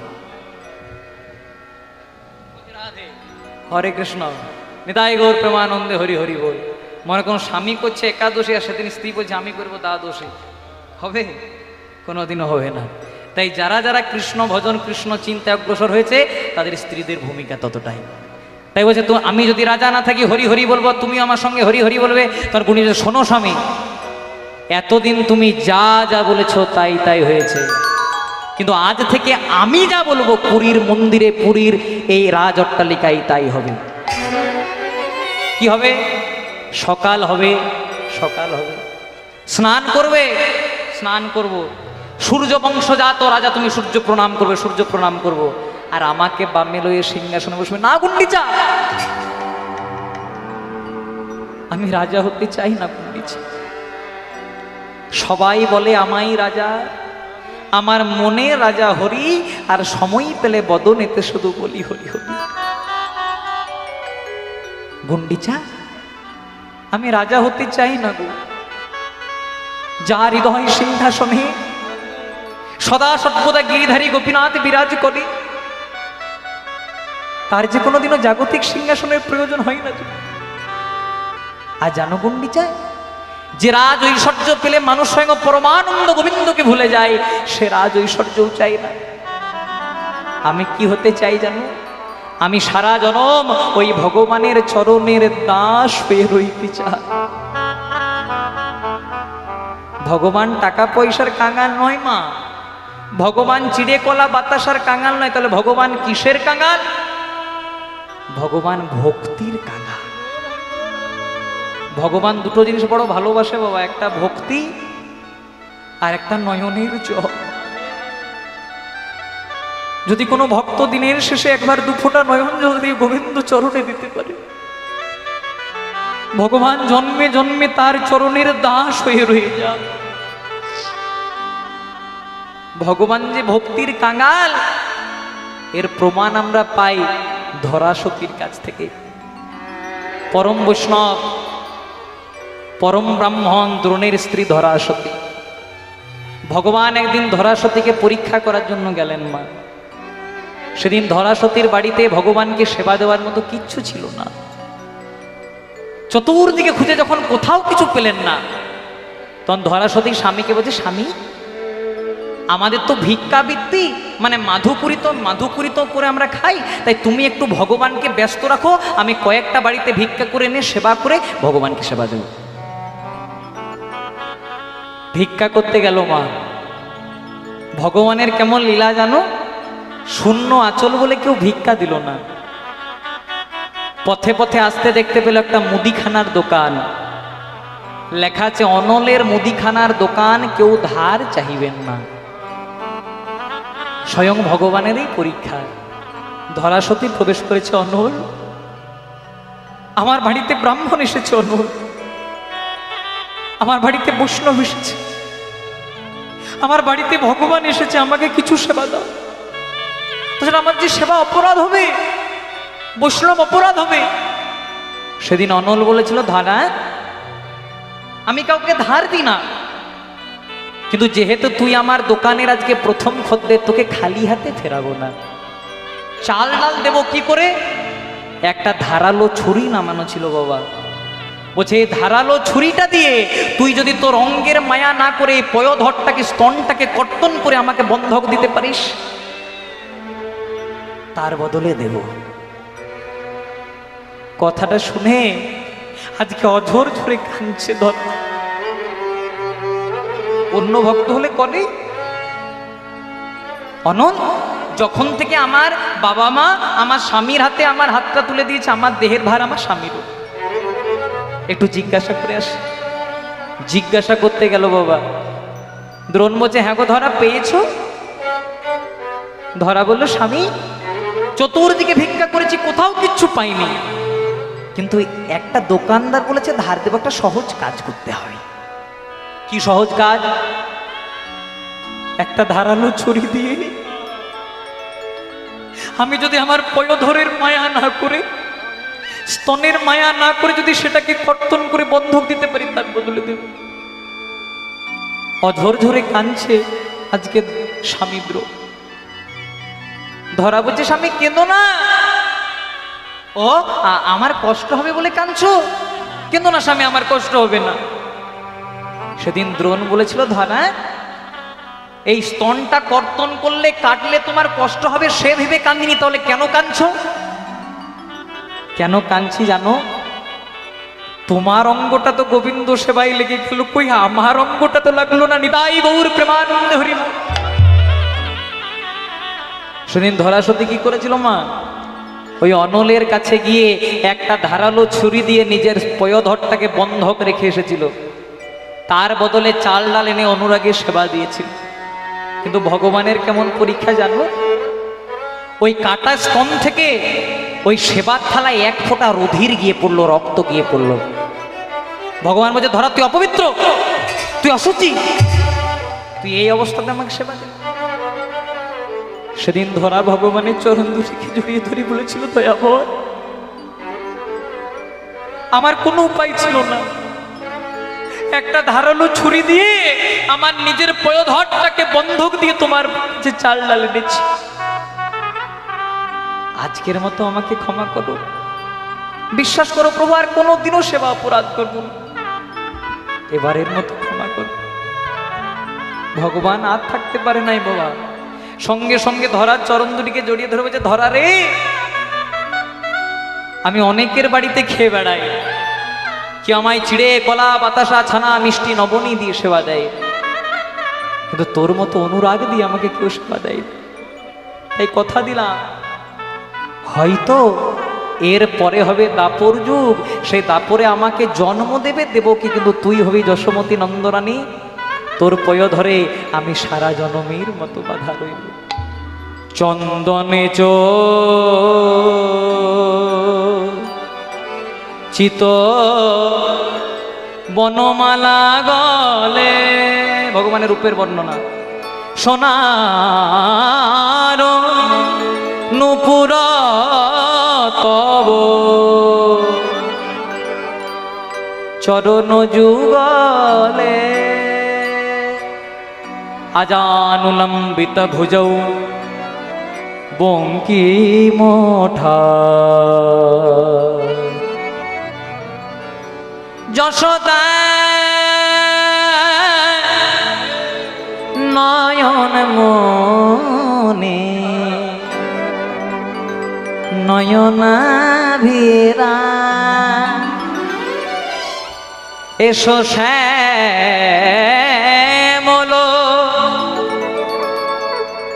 হরে কৃষ্ণ, নিতাই গৌর প্রেমানন্দে হরি হরি বল। মনে কোনো স্বামী করছে একাদশী, আর সেদিন স্ত্রী বলছে আমি করবো দ্বাদশী, হবে? কোনোদিনও হবে না। তাই যারা যারা কৃষ্ণ ভজন কৃষ্ণ চিন্তায় অগ্রসর হয়েছে তাদের স্ত্রীদের ভূমিকা ততটাই। তাই বলছে, তো আমি যদি রাজা না থাকি হরি হরি বলবো, তুমি আমার সঙ্গে হরি হরি বলবে। তার গুণী, শোনো স্বামী, এতদিন তুমি যা যা বলেছো তাই তাই হয়েছে, কিন্তু আজ থেকে আমি যা বলবো পুরীর মন্দিরে, পুরীর এই রাজ অট্টালিকায় তাই হবে। কি হবে? সকাল হবে, সকাল হবে, স্নান করবে, স্নান করব, সূর্য বংশজাত রাজা তুমি সূর্য প্রণাম করবে, সূর্য প্রণাম করব, আর আমাকে বামে লয়ে সিংহাসনে বসবে না। গুন্ডিচা, আমি রাজা হতে চাই না গুন্ডিচা। সবাই বলে আমাই রাজা, আমার মনে রাজা হরি, আর সময় পেলে বদনেতে শুধু বলি হরি হরি। গুন্ডিচা, আমি রাজা হতে চাই না গো। যার হৃদয় সিংহাসনে সদা সর্বদা গিরিধারী গোপীনাথ বিরাজ করে, তার যে কোনোদিনও জাগতিক সিংহাসনের প্রয়োজন হয় না। আর জানো গুন্ডিচা, যে রাজ ঐশ্বর্য পেলে মানুষ স্বয়ং পরমানন্দ গোবিন্দকে ভুলে যায়, সে রাজ ঐশ্বর্যও চাই না। আমি কি হতে চাই জানো? আমি সারা জনম ওই ভগবানের চরণের দাস হয়ে রইতে চাই। ভগবান টাকা পয়সার কাঙাল নয় মা, ভগবান চিড়ে কলা বাতাসার কাঙাল নয়। তাহলে ভগবান কিসের কাঙাল? ভগবান ভক্তির কাঙাল। ভগবান দুটো জিনিস বড় ভালোবাসে বাবা, একটা ভক্তি আর একটা নয়নের জল। যদি কোনো ভক্ত দিনের শেষে একবার দুফোঁটা নয়ন জল দিয়ে গোবিন্দ চরণে দিতে পারে, ভগবান জন্মে জন্মে তার চরণের দাস হয়ে রয়ে যান। ভগবান যে ভক্তির কাঙাল এর প্রমাণ আমরা পাই ধরাসতীর কাছ থেকে। পরম বৈষ্ণব পরম ব্রাহ্মণ দ্রোণের স্ত্রী ধরাসতী। ভগবান একদিন ধরাসতীকে পরীক্ষা করার জন্য গেলেন মা। সেদিন ধরাসতীর বাড়িতে ভগবানকে সেবা দেওয়ার মতো কিচ্ছু ছিল না। চতুর্দিকে খুঁজে যখন কোথাও কিছু পেলেন না, তখন ধরাসতী স্বামীকে বলছে, স্বামী আমাদের তো ভিক্ষাবৃত্তি মানে মাধুকুরিত করে আমরা খাই, তাই তুমি একটু ভগবানকে ব্যস্ত রাখো, আমি কয়েকটা বাড়িতে ভিক্ষা করে এনে সেবা করে ভগবানকে সেবা দেব। ভিক্ষা করতে গেল মা। ভগবানের কেমন লীলা জানো, শূন্য আঁচল বলে কেউ ভিক্ষা দিল না। পথে পথে আসতে দেখতে পেল একটা মুদিখানার দোকান, লেখা আছে অনলের মুদিখানার দোকান, কেউ ধার চাহিবেন না। স্বয়ং ভগবানেরই পরীক্ষা। ধরাসতী প্রবেশ করেছে, অনল আমার বাড়িতে ব্রাহ্মণ এসেছে, অনল আমার বাড়িতে বৈষ্ণব এসেছে, আমার বাড়িতে ভগবান এসেছে, আমাকে কিছু সেবা দাও। তাছাড়া আমার যে সেবা অপরাধ হবে, বৈষ্ণব অপরাধ হবে। সেদিন অনল বলেছিল, ধারা আমি কাউকে ধার দিই না, কিন্তু যেহেতু তুই আমার দোকানের আজকে প্রথম খদ্দের, তোকে খালি হাতে ফেরাবো না। চাল ডাল দেব কি করে? একটা ধারালো ছুরি নামানো ছিল বাবা। বলছে এই ধারালো ছুরিটা দিয়ে তুই যদি তোর অঙ্গের মায়া না করে পয়োধরটাকে স্তনটাকে কর্তন করে আমাকে বন্ধক দিতে পারিস, তার বদলে দেব। কথাটা শুনে আজকে অঝোর ঝরে কাঁদছে ধর। অন্য ভক্ত হলে করে অনল, যখন থেকে আমার বাবা মা আমার স্বামীর হাতে আমার হাতটা তুলে দিয়েছে, আমার দেহের ভার আমার স্বামীরও। একটু জিজ্ঞাসা করে আসে। জিজ্ঞাসা করতে গেল বাবা। দ্রোণ বলছে, হ্যাঁ গো ধরা পেয়েছো? ধরা বলল, স্বামী চতুর্দিকে ভিক্ষা করেছি, কোথাও কিচ্ছু পাইনি, কিন্তু একটা দোকানদার বলেছে ধার দেব, একটা সহজ কাজ করতে হয়। কি সহজ কাজ? একটা ধারালো ছুরি দিয়ে আমি যদি আমার পয়োধরের মায়া না করে, স্তনের মায়া না করে যদি সেটাকে কর্তন করে বন্ধক দিতে পারি, তার বদলে দেব। অঝোর ঝরে কাঁদছে আজকে স্বামী দ্রোণ। ধরা বলছে, স্বামী কেঁদো না। ও আমার কষ্ট হবে বলে কাঁদছো? কেঁদো না স্বামী, আমার কষ্ট হবে না। সেদিন দ্রোণ বলেছিল, ধরা এই স্তনটা কর্তন করলে কাটলে তোমার কষ্ট হবে, সে ভেবে কান্দিনি, তাহলে কেন কাঁদছো? কেন কাঁদছি জানো? তোমার অঙ্গটা তো গোবিন্দ সেবাই লেগে গেল, কই আমার অঙ্গটা তো লাগলো না। নিতাই গৌর প্রেমানন্দে হরি। সেদিন ধরাসতী কি করেছিল মা? ওই অনলের কাছে গিয়ে একটা ধারালো ছুরি দিয়ে নিজের পয়োধরটাকে বন্ধক রেখে এসেছিল, তার বদলে চাল ডাল এনে অনুরাগের সেবা দিয়েছিল। কিন্তু ভগবানের কেমন পরীক্ষা জানো? ওই কাটা স্তন থেকে ওই সেবার থালায় এক ফোঁটা রুধির গিয়ে পড়লো, রক্ত গিয়ে পড়লো। ভগবান বলছে, ধরা তুই অপবিত্র, তুই অসুচি, তুই এই অবস্থাতে আমাকে সেবা দে। সেদিন ধরা ভগবানের চরণ দুটিকে জড়িয়ে ধরে বলেছিল, দয়াবর আমার কোনো উপায় ছিল না, একটা ধারালো ছুরি দিয়ে আমার নিজের পয়োধরটাকে বন্ধক দিয়ে তোমার যে চাল ডাল এনেছি, আজকের মতো আমাকে ক্ষমা করো। বিশ্বাস করো প্রভু, আর কোনোদিনও সেবা অপরাধ করবো না, এবারের মতো ক্ষমা করো। ভগবান আর থাকতে পারে নাই বাবা, সঙ্গে সঙ্গে ধরার চরণ দুটিকে জড়িয়ে ধরে বলছে, ধরা রে আমি অনেকের বাড়িতে খেয়ে বেড়াই, কেউ আমায় চিড়ে কলা বাতাসা ছানা মিষ্টি নবনী দিয়ে সেবা দেয়, কিন্তু তোর মতো অনুরাগ দিয়ে আমাকে কেউ সেবা দেয় না। তাই কথা দিলাম, হয়তো এর পরে হবে দাপর যুগ, সেই দাপরে আমাকে জন্ম দেবে দেবকী, কিন্তু তুই হবি যশোমতী নন্দরানী, তোর পয় ধরে আমি সারা জনমের মতো বাধা রইব। চন্দনে চিত বনমালা গলে, ভগবানের রূপের বর্ণনা, সোনার নূপুর তব চরণ যুগলে, আজানুলম্বিত ভুজৌ বঙ্কিমঠা, যশোদা নয়ন মনে নয়নাভিরা, এসো শ্যামল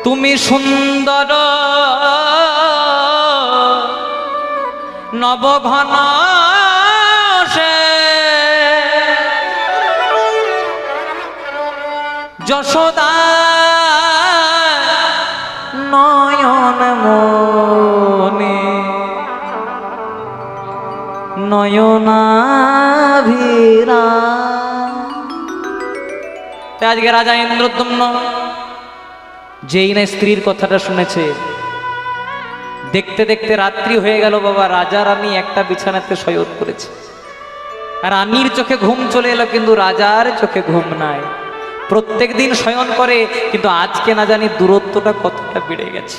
তুমি সুন্দর নবঘন সে, যশোদা নয়ন মনে নয়নাভিরা। তাই আজকে রাজা ইন্দ্রদ্যুম্ন যেই না স্ত্রীর কথাটা শুনেছে, দেখতে দেখতে রাত্রি হয়ে গেল বাবা, রাজা রানী একটা বিছানাতে শয়ন করেছে, আর রানীর চোখে ঘুম চলে এলো, কিন্তু রাজার চোখে ঘুম নাই। প্রত্যেক দিন শয়ন করে, কিন্তু আজকে না জানি দূরত্বটা কতটা বেড়ে গেছে।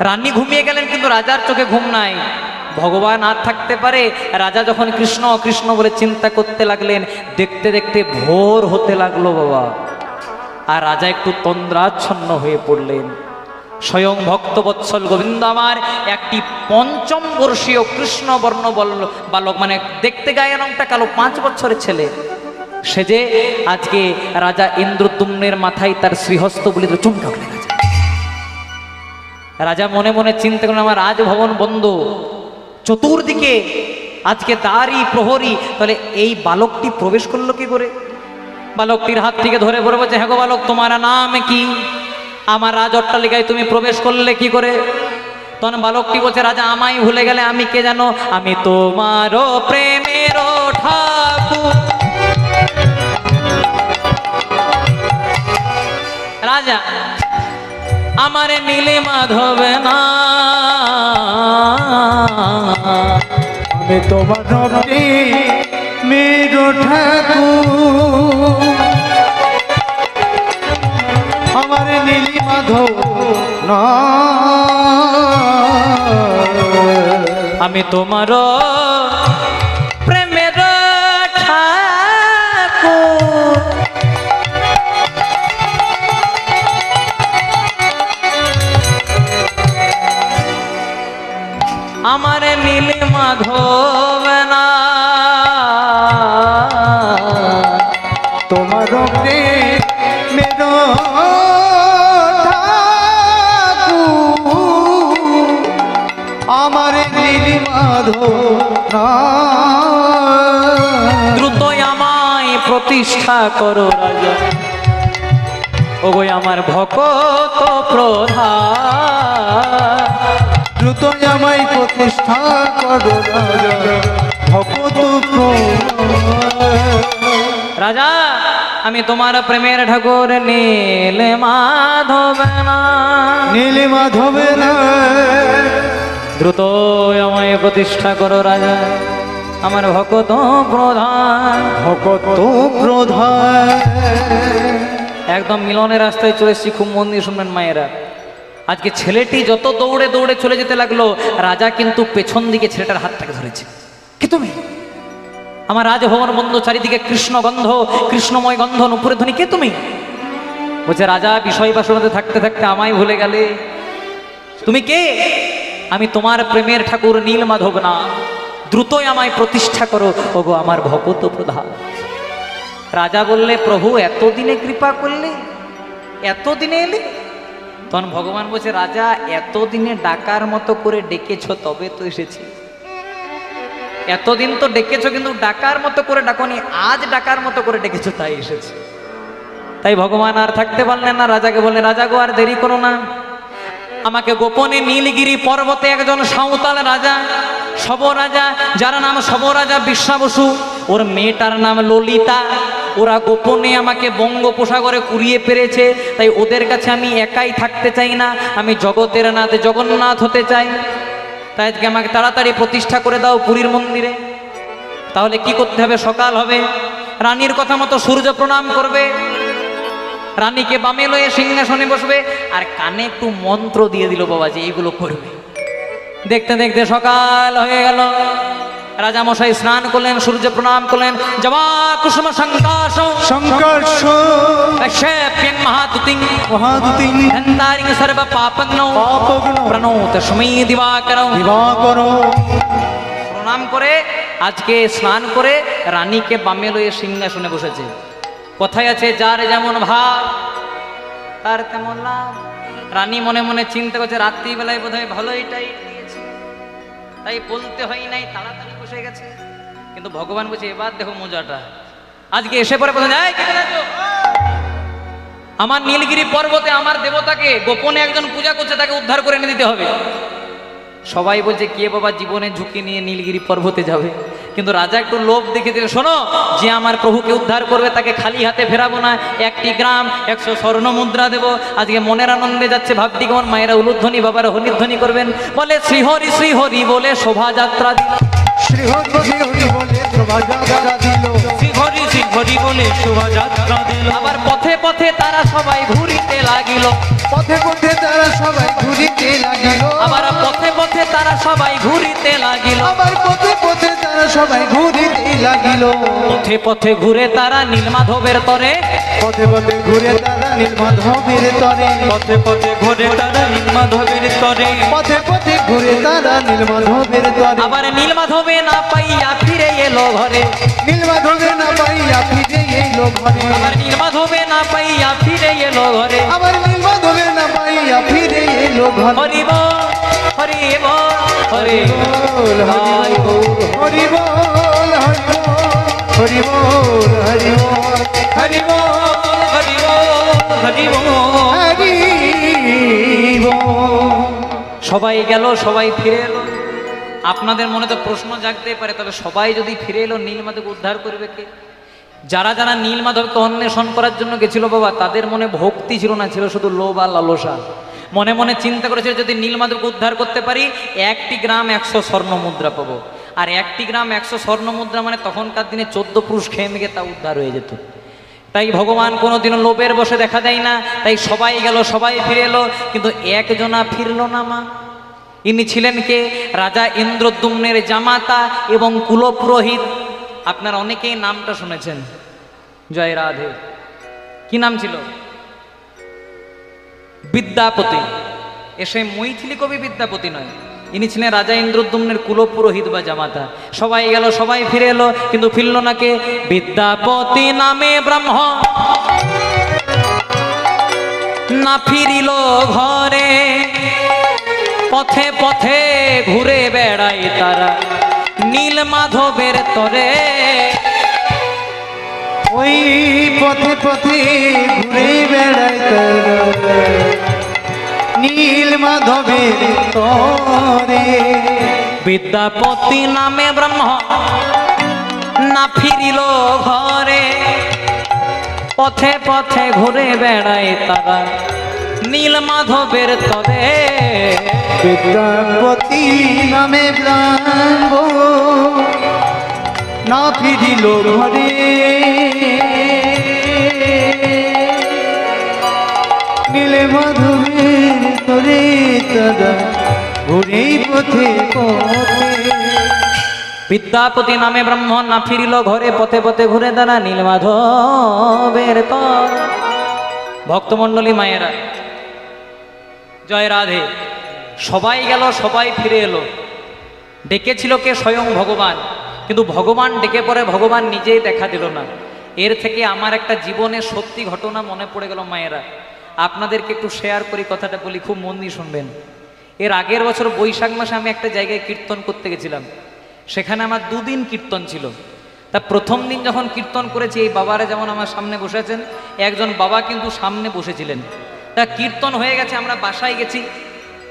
রানী ঘুমিয়ে গেলেন, কিন্তু রাজার চোখে ঘুম নাই। ভগবান আর থাকতে পারে? রাজা যখন কৃষ্ণ কৃষ্ণ বলে চিন্তা করতে লাগলেন, দেখতে দেখতে ভোর হতে লাগলো বাবা, আর রাজা একটু তন্দ্রাচ্ছন্ন হয়ে পড়লেন। স্বয়ং ভক্তবৎসল গোবিন্দ আমার একটি পঞ্চম বর্ষীয় কৃষ্ণ বর্ণ বালক, মানে দেখতে গায়ে রংটা কালো, 5 বছরের ছেলে সেজে আজকে রাজা ইন্দ্রদ্যুম্নের মাথায় তার শ্রীহস্ত বলে চমকা উঠলেন। রাজা মনে মনে চিন্তা করলেন, আমার রাজভবন বন্ধ, চতুর্দিকে আজকে দ্বারই প্রহরী, তাহলে এই বালকটি প্রবেশ করলো কি করে? বালকটির হাত থেকে ধরে পড়ে বলছে, হ্যাঁ গো বালক, তোমার নাম কি? আমার রাজ অট্টালিকায় তুমি প্রবেশ করলে কি করে? তখন বালকটি বলছে, রাজা আমায় ভুলে গেলে, আমি কে জানো? আমি তোমার প্রেমের ঠাকুর। রাজা, আমারে নীলে মাধবে না, আমি তোমার মেরো ঠাকুর, আমার নীলি মাধব না, আমি তোমার প্রেমের ঠাকুর। আমার নীল মাধব না, তোমার মেরো আমার নীলি মাধব না, দ্রুত আমায় প্রতিষ্ঠা করো রাজা, ওগো আমার ভকত প্রধান, দ্রুত আমায় প্রতিষ্ঠা করো রাজা, ভকত রাজা। আমি তোমার প্রেমের ঠাকুর নীল মাধব না, নীলি মাধব না, দ্রুত আমায় প্রতিষ্ঠা করো রাজা, আমার ভকত প্রধান, ভকত প্রধান। একদম মিলনের রাস্তায় চলে এসেছি, খুব মন দিয়ে শুনবেন মায়েরা। আজকে ছেলেটি যত দৌড়ে দৌড়ে চলে যেতে লাগলো, রাজা কিন্তু পেছন দিকে ছেলেটার হাতটাকে ধরেছে। কি তুমি? আমার রাজভবন বন্ধ, চারিদিকে কৃষ্ণ গন্ধ, কৃষ্ণময় গন্ধ, নুপুরের ধ্বনি। কে তুমি? বলছে, রাজা বিষয় বাসনাতে থাকতে থাকতে আমায় ভুলে গেলে। তুমি কে? আমি তোমার প্রেমের ঠাকুর নীল মাধব না, দ্রুতই আমায় প্রতিষ্ঠা করো ওগো আমার ভগত প্রধান। রাজা বললে, প্রভু এতদিনে কৃপা করলে, এতদিনে এলে? তখন ভগবান বলছে, রাজা এতদিনে ডাকার মতো করে ডেকেছ তবে তো এসেছি। এতদিন তো ডেকেছ কিন্তু ডাকার মতো করে ডাকনি, আজ ডাকার মতো করে ডেকেছ তাই এসেছে। তাই ভগবান আর থাকতে পারলেন না, রাজাকে বললেন, রাজা গো আর দেরি করো না, আমাকে গোপনে নীলগিরি পর্বতে একজন সাঁওতাল রাজা, শব রাজা, যার নাম শব রাজা বিশ্বা বসু, ওর মেয়েটার নাম ললিতা, ওরা গোপনে আমাকে বঙ্গোপসাগরে কুড়িয়ে পেরেছে। তাই ওদের কাছে আমি একাই থাকতে চাই না, আমি জগতের নাথ জগন্নাথ হতে চাই। তাই আজকে আমাকে তাড়াতাড়ি প্রতিষ্ঠা করে দাও পুরীর মন্দিরে। তাহলে কি করতে হবে? সকাল হবে, রানীর কথা মতো সূর্য প্রণাম করবে, রানীকে বামে লয়ে সিংহাসনে বসবে, আর কানে একটু মন্ত্র দিয়ে দিল বাবাজি, এগুলো করবে। দেখতে দেখতে সকাল হয়ে গেল, রাজা মশাই স্নান করলেন, সূর্য প্রণাম করলেন, জবা কুসুম সংকাশ সংকর্ষ কশ্যপ্যং মহাতুতিং মহাদুতিং ধন্তারিং সর্ব পাপগ্নৌ পাপগ্নৌ প্রণোত সমী দিবাকরৌ। দিবাকর প্রণাম করে আজকে স্নান করে রানীকে বামে লয়ে সিংহাসনে বসেছে। কথায় আছে, যার যেমন ভাব তার তেমন লাভ। রানী মনে মনে চিন্তা করছে, রাত্রিবেলায় বোধহয় ভালোই টাইট দিয়েছে, তাই বলতে হয় নাই, তাড়াতাড়ি বসে গেছে। কিন্তু ভগবান বলছে, এবার দেখো মজাটা, আজকে এসে পরে বলছে, আমার নীলগিরি পর্বতে আমার দেবতাকে গোপনে একজন পূজা করছে, তাকে উদ্ধার করে এনে দিতে হবে। সবাই বলছে, কে বাবা জীবনে ঝুঁকি নিয়ে নীলগিরি পর্বতে যাবে? কিন্তু রাজা একটু লোভ দেখে দিল, শোনো, যে আমার প্রভুকে উদ্ধার করবে তাকে খালি হাতে ফেরাবো না, 1টি গ্রাম 100 স্বর্ণ মুদ্রা দেবো। আজকে মনের আনন্দে যাচ্ছে, ভাবটি কেমন, মায়েরা উলুধ্বনি বাবারা হরিধ্বনি করবেন, বলে শ্রীহরি শ্রীহরি বলে শোভাযাত্রা দিল, শ্রীহরি শ্রীহরি বলে শোভাযাত্রা দিল, শ্রীহরি শ্রীহরি বলে শোভাযাত্রা দিল। আবার পথে পথে তারা সবাই ঘুরিতে লাগিল, পথে পথে তারা সবাই ঘুরিতে লাগিল, আবার পথে পথে তারা সবাই ঘুরিতে লাগিল, আবার পথে পথে তারা সবাই ঘুরিতে লাগিল, পথে পথে ঘুরে তারা নীলমাধবের তরে, পথে পথে ঘুরে তারা নীলমাধবের তরে, পথে পথে ঘুরে তারা নীলমাধবের তরে, পথে পথে ঘুরে তারা নীলমাধবের তরে, আবার নীলমাধবে না পাইয়া ফিরে এলো ঘরে, নীলমাধবের না পাইয়া ফিরে এলো ঘরে, আবার নীলমাধবে না পাইয়া ফিরে এলো ঘরে। আবার নীলমাধবের না পাইয়া ফিরে এলো ঘরে। হরি বল হরি বল হরি বল হরি বল হরি বল হরি বল হরি বল হরি বল হরি বল হরি বল। হরি বল। সবাই গেল, সবাই ফিরে এলো। আপনাদের মনে তো প্রশ্ন জাগতেই পারে, তবে সবাই যদি ফিরে এলো, নীলমাধবকে উদ্ধার করবে কে? যারা যারা নীলমাধবকে অন্বেষণ করার জন্য গেছিল বাবা, তাদের মনে ভক্তি ছিল না, ছিল শুধু লোভ আর লালসা। মনে মনে চিন্তা করেছিল, যদি নীলমাধবকে উদ্ধার করতে পারি 1টি গ্রাম 100 স্বর্ণ মুদ্রা পাবো। আর 1টি গ্রাম 100 স্বর্ণ মুদ্রা মানে তখনকার দিনে 14 পুরুষ খেয়ে মেঘে তা উদ্ধার হয়ে যেত। তাই ভগবান কোনোদিনও লোভের বসে দেখা দেয় না। তাই সবাই গেল, সবাই ফিরে এলো, কিন্তু একজনা ফিরল না মা। ইনি ছিলেন কে? রাজা ইন্দ্রদ্যুম্নের জামাতা এবং কুলপুরোহিত। আপনারা অনেকেই নামটা শুনেছেন, জয় রাধে। কি নাম ছিল? বিদ্যাপতি। এসে মৈথিলি কবি বিদ্যাপতি নয়, ইনি ছিলেন রাজা ইন্দ্রদ্যুম্নের কুলপুরোহিত বা জামাতা। সবাই গেল, সবাই ফিরে এলো, কিন্তু ফিরল না কে? বিদ্যাপতি নামে ব্রহ্ম না ফিরিল ঘরে, পথে পথে ঘুরে বেড়াই তারা নীলমাধবের তরে। ওই পথে পথে ঘুরে বেড়াই তারা নীলমাধবের তরে। বিদ্যাপতি নামে ব্রহ্ম না ফিরিল ঘরে, পথে পথে ঘুরে বেড়াই তারা নীলমাধবের তরে। বিদ্যাপতি নামে ব্রহ্ম না ফিরিল ঘরে, নীলমাধবের তরে তারা ঘুরে পথে পথে। বিদ্যাপতি নামে ব্রহ্ম না ফিরিল ঘরে, পথে পথে ঘুরে তারা নীলমাধবের তর। ভক্তমণ্ডলী মায়েরা, জয় রাধে। সবাই গেল, সবাই ফিরে এলো, ডেকেছিল কে? স্বয়ং ভগবান। কিন্তু ভগবান ডেকে পরে ভগবান নিজেই দেখা দিল না। এর থেকে আমার একটা জীবনের সত্যি ঘটনা মনে পড়ে গেল মায়েরা, আপনাদেরকে একটু শেয়ার করি, কথাটা বলি, খুব মন দিয়ে শুনবেন। এর আগের বছর বৈশাখ মাসে আমি একটা জায়গায় কীর্তন করতে গেছিলাম। সেখানে আমার 2 দিন কীর্তন ছিল। তা প্রথম দিন যখন কীর্তন করেছি, এই বাবারা যেমন আমার সামনে বসে আছেন, একজন বাবা কিন্তু সামনে বসেছিলেন। তা কীর্তন হয়ে গেছে, আমরা বাসায় গেছি,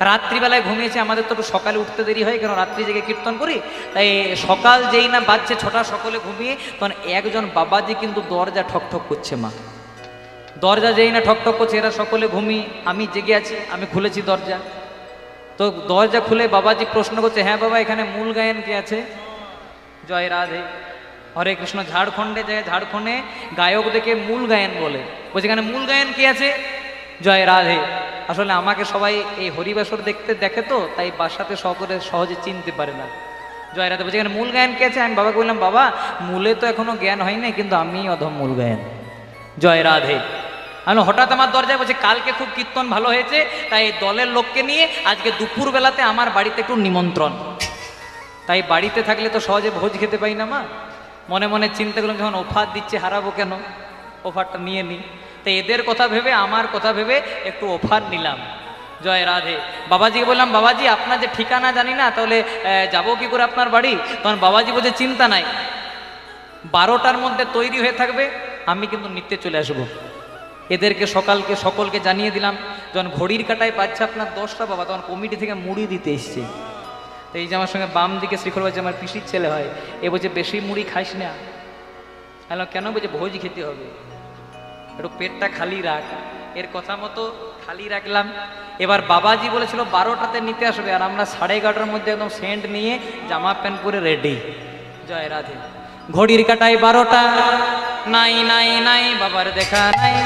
রাত্রিবেলায় ঘুমিয়েছি। আমাদের তো একটু সকালে উঠতে দেরি হয়, কেন রাত্রি জেগে কীর্তন করি। তাই সকাল যেই না বাজছে 6টা, সকলে ঘুমিয়ে, তখন একজন বাবাজি কিন্তু দরজা ঠকঠক করছে। মা দরজা যেই না ঠকঠক করছে, এরা সকলে ঘুমিয়ে, আমি জেগে আছি, আমি খুলেছি দরজা। তো দরজা খুলে বাবাজি প্রশ্ন করছে, হ্যাঁ বাবা, এখানে মূল গায়ন কে আছে? জয় রাধে, হরে কৃষ্ণ। ঝাড়খণ্ডে যায়, ঝাড়খণ্ডে গায়ক দেখে মূল গায়ন বলে, বলছে এখানে মূল গায়ন কে আছে? জয় রাধে। আসলে আমাকে সবাই এই হরিবাসর দেখে তো, তাই বাসাতে সকলে সহজে চিনতে পারে না। জয় রাধে বলছে এখানে মূল গায়ন কে আছে? আমি বাবাকে বললাম, বাবা মূলে তো এখনো জ্ঞান হয় নাই, কিন্তু আমি অধম মূল গায়ন। জয় রাধে। আমি হঠাৎ আমার দরজায় বলছে, কালকে খুব কীর্তন ভালো হয়েছে, তাই দলের লোককে নিয়ে আজকে দুপুরবেলাতে আমার বাড়িতে একটু নিমন্ত্রণ। তাই বাড়িতে থাকলে তো সহজে ভোজ খেতে পাই না মা। মনে মনে চিন্তা করলাম, যখন অফার দিচ্ছে হারাবো কেন, অফারটা নিয়ে নিই। তাই এদের কথা ভেবে, আমার কথা ভেবে একটু অফার নিলাম। জয় রাধে। বাবাজিকে বললাম, বাবাজি আপনার যে ঠিকানা জানি না, তাহলে যাবো কি করে আপনার বাড়ি? তখন বাবাজি বলছে, চিন্তা নাই, 12টার মধ্যে তৈরি হয়ে থাকবে, আমি কিন্তু নিতে চলে আসবো। এদেরকে সকলকে জানিয়ে দিলাম। যখন ঘড়ির কাটায় বাজছে আপনার 10টা বাবা, তখন কমিটি থেকে মুড়ি দিতে এসছে। তো এই যে আমার সঙ্গে বাম দিকে শ্রীখল বাজছে, আমার পিসির ছেলে হয়, এ বলছে বেশি মুড়ি খাইস না। হ্যালো, কেন? বলছে ভোজ খেতে হবে, একটু পেটটা খালি রাখ। এর কথা মতো খালি রাখলাম। এবার বাবাজি বলেছিল 12টাতে নিতে আসবে, আর আমরা 11:30টার মধ্যে একদম সেন্ট নিয়ে জামা প্যান্ট পরে রেডি। জয় রাধে। ঘড়ির কাটায় 12টা, নাই নাই নাই, বাবার দেখা নাই।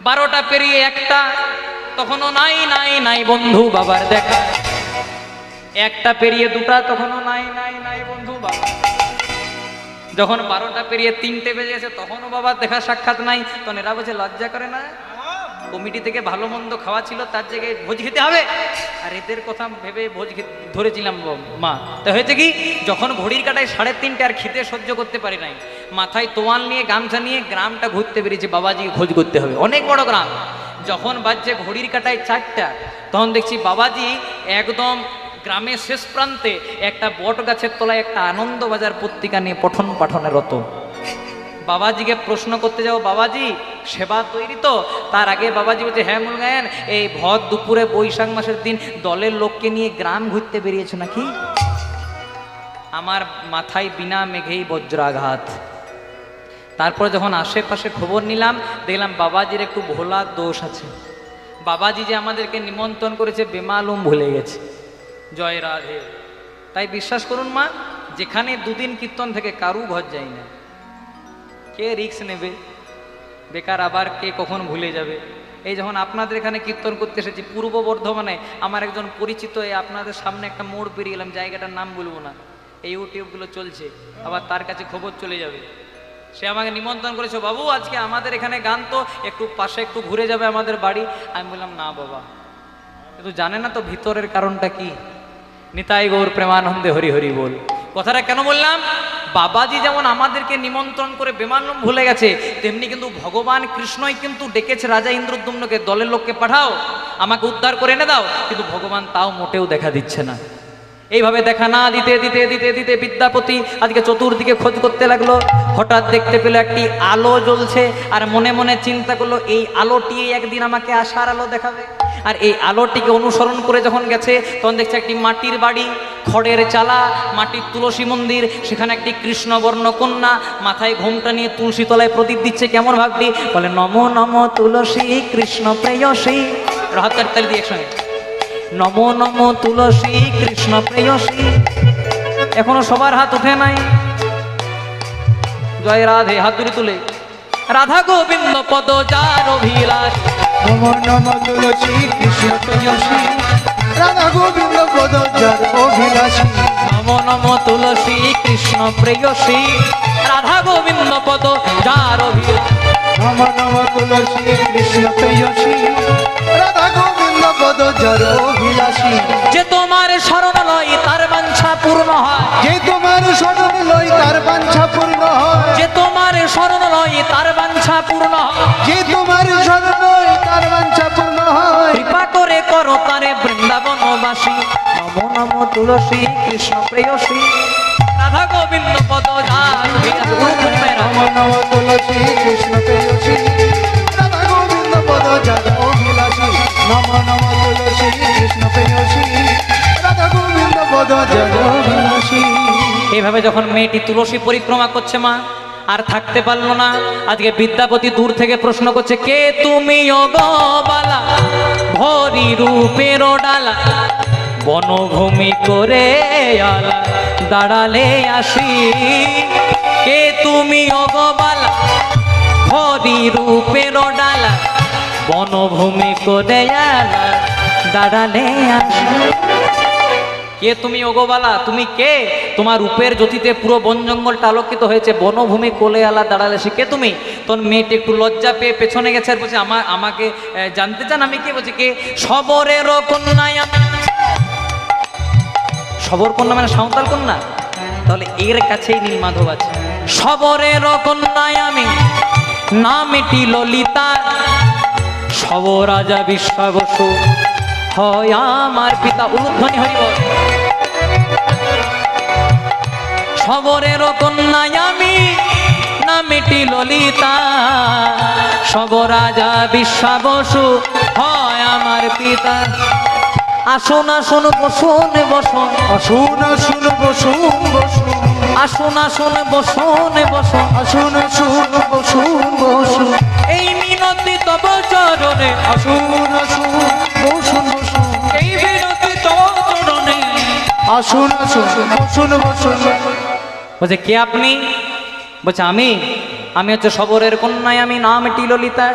12টা পেরিয়ে 1টা, তখনও নাই নাই নাই বন্ধু বাবার দেখা। 1টা পেরিয়ে 2টা, তখনও নাই নাই নাই বন্ধু বাবা। যখন 12টা পেরিয়ে 3টে বেজে গেছে, তখনও বাবার দেখা সাক্ষাৎ নাই। তখন এরা বলছে, লজ্জা করে না? কমিটি থেকে ভালো মন্দ খাওয়া ছিল, তার জায়গায় ভোজ খেতে হবে। আর এদের কথা ভেবে ভোজ ধরেছিলাম মা। তা হয়েছে কি, যখন ঘড়ির কাটায় 3:30, আর খিদে সহ্য করতে পারি নাই, মাথায় তোয়াল নিয়ে গামছা নিয়ে গ্রামটা ঘুরতে বেরিয়েছি, বাবাজি খোঁজ করতে হবে, অনেক বড় গ্রাম। যখন বাজছে ঘড়ির কাটায় 4টা, তখন দেখছি বাবাজি একদম গ্রামের শেষ প্রান্তে একটা বট গাছের তলায় একটা আনন্দবাজার পত্রিকা নিয়ে পঠন পাঠনে রত। বাবাজিকে প্রশ্ন করতে যাও, বাবাজি সেবা তৈরি তো? তার আগে বাবাজি বলছে, হ্যাঁ মূল গায়ন, এই ভর দুপুরে বৈশাখ মাসের দিন দলের লোককে নিয়ে গ্রাম ঘুরতে বেরিয়েছো নাকি? আমার মাথায় বিনা মেঘেই বজ্রাঘাত। তারপরে যখন আশেপাশে খবর নিলাম, দেখলাম বাবাজির একটু ভোলার দোষ আছে। বাবাজি যে আমাদেরকে নিমন্ত্রণ করেছে বেমালুম ভুলে গেছে। জয় রাধে। তাই বিশ্বাস করুন মা, যেখানে 2 দিন কীর্তন থেকে কারু ঘর যায় না। কে রিস্ক নেবে? বেকার আবার কে কখন ভুলে যাবে। এই যখন আপনাদের এখানে কীর্তন করতে এসেছি পূর্ব বর্ধমানে, আমার একজন পরিচিত, আপনাদের সামনে একটা মোড় পেরিয়ে গেলাম, জায়গাটার নাম বলবো না, এই ইউটিউবগুলো চলছে, আবার তার কাছে খবর চলে যাবে। সে আমাকে নিমন্ত্রণ করেছে, বাবু আজকে আমাদের এখানে গান, তো একটু পাশে একটু ঘুরে যাবে আমাদের বাড়ি। আমি বললাম, না বাবা, কিন্তু জানে না তো ভিতরের কারণটা কি। নিতাই গৌর প্রেমানন্দে হরি হরি বল। কথাটা কেন বললাম? বাবাজি যেমন আমাদেরকে নিমন্ত্রণ করে বেমালুম ভুলে গেছে, তেমনি কিন্তু ভগবান কৃষ্ণই কিন্তু ডেকেছে রাজা ইন্দ্রদ্যুম্নকে, দলের লোককে পাঠাও, আমাকে উদ্ধার করে এনে দাও, কিন্তু ভগবান তাও মোটেও দেখা দিচ্ছে না। এইভাবে দেখা না দিতে দিতে দিতে দিতে বিদ্যাপতি আজকে চতুর্দিকে খোঁজ করতে লাগলো। হঠাৎ দেখতে পেলো একটি আলো জ্বলছে, আর মনে মনে চিন্তা করলো, এই আলোটি একদিন আমাকে আশার আলো দেখাবে। আর এই আলোটিকে অনুসরণ করে যখন গেছে, তখন দেখছে একটি মাটির বাড়ি, খড়ের চালা, মাটির তুলসী মন্দির, সেখানে একটি কৃষ্ণবর্ণ কন্যা মাথায় ঘোমটা নিয়ে তুলসী তলায় প্রদীপ দিচ্ছে। কেমন ভাবলি? বলে, নমো নমো তুলসী কৃষ্ণ প্রেয়সী। হাতের তালি দিয়ে একসঙ্গে, নমো নমো তুলসী কৃষ্ণ প্রেয়সী। এখনো সবার হাত ওঠে নাই। জয় রাধে। হাত দুটি তুলে, রাধা গোবিন্দ পদ যার অভিলাষ, নমো নমো তুলসী কৃষ্ণ প্রেয়সী, রাধা গোবিন্দ পদ যার অভিলাষী। নমো নমো তুলসী কৃষ্ণ প্রেয়সী, রাধা গোবিন্দ পদ যার অভিলাষ। নমো নমো তুলসী কৃষ্ণ প্রেয়সী, রাধা গোবিন্দ পদ যার অভিলাষী, যে তোমার শরণ লয় তার বাঞ্ছা পূর্ণ হয়, যে তোমার শরণ লয় তার বাঞ্ছা পূর্ণ হয়, যে তোমার শরণ লয় তার বাঞ্ছা পূর্ণ হয়, যে তোমার শরণ লয় তার বাঞ্ছা পূর্ণ হয়। কৃপা করে করো তারে বৃন্দাবনবাসী, নমো নমো তুলসী কৃষ্ণ প্রেয়সী, রাধা গোবিন্দ পদ যার নমো নমো তুলসী কৃষ্ণ প্রেয়সী, রাধা গোবিন্দ পদ যার অভিলাষী, নমো নমো তুলসী কৃষ্ণ প্রেয়সী, রাধা গোবিন্দ পদ যার অভিলাষী। এইভাবে যখন মেয়েটি তুলসী পরিক্রমা করছে মা আর থাকতে পারলো না, আজকে বিদ্যাপতি দূর থেকে প্রশ্ন করছে, কে তুমি ওগোবালা ভরি রূপের ডালা, বনভূমি করে আলা দাঁড়ালে আসি, কে তুমি ওগোবালা ভরি রূপের ডালা, বনভূমি করে আলা দাঁড়ালে আসি। কে তুমি ওগোবালা, তুমি কে? তোমার রূপের জ্যোতিতে পুরো বন জঙ্গলটা আলোকিত হয়েছে, বনভূমি কোলে আলা দাঁড়ালে সে কে তুমি? তখন মেয়েটি একটু লজ্জা পেয়ে পেছনে গেছে আর বলছে, আমাকে জানতে চান আমি কে? বলছে কে? শবরের কন্যায় আমি। শবর কন্যা মানে সাঁওতাল কন্যা, তাহলে এর কাছেই নীলমাধব আছে। শবরের কন্যায় আমি, নামটি ললিতা, শব রাজা বিশ্বাবসু হয় আমার পিতা। উলুধ্বনি হরিবল। শবরের কন্যায় আমি, নামটি ললিতা, শব রাজা বিশ্বাবসু হয় আমার পিতা। আসুন আসুন বসুন বসুন, আসুন আসুন বসুন বসুন, আসুন আসুন বসুন বসুন, আসুন আসুন বসুন বসুন, এই মিনতি তব চরণে, আসুন আসুন বসুন বসুন, এই মিনতি তব চরণে। আসুন আসুন বসুন বসুন। বলছে কে আপনি? বলছে আমি হচ্ছে শবরের কন্যায় আমি, নামটি ললিতা।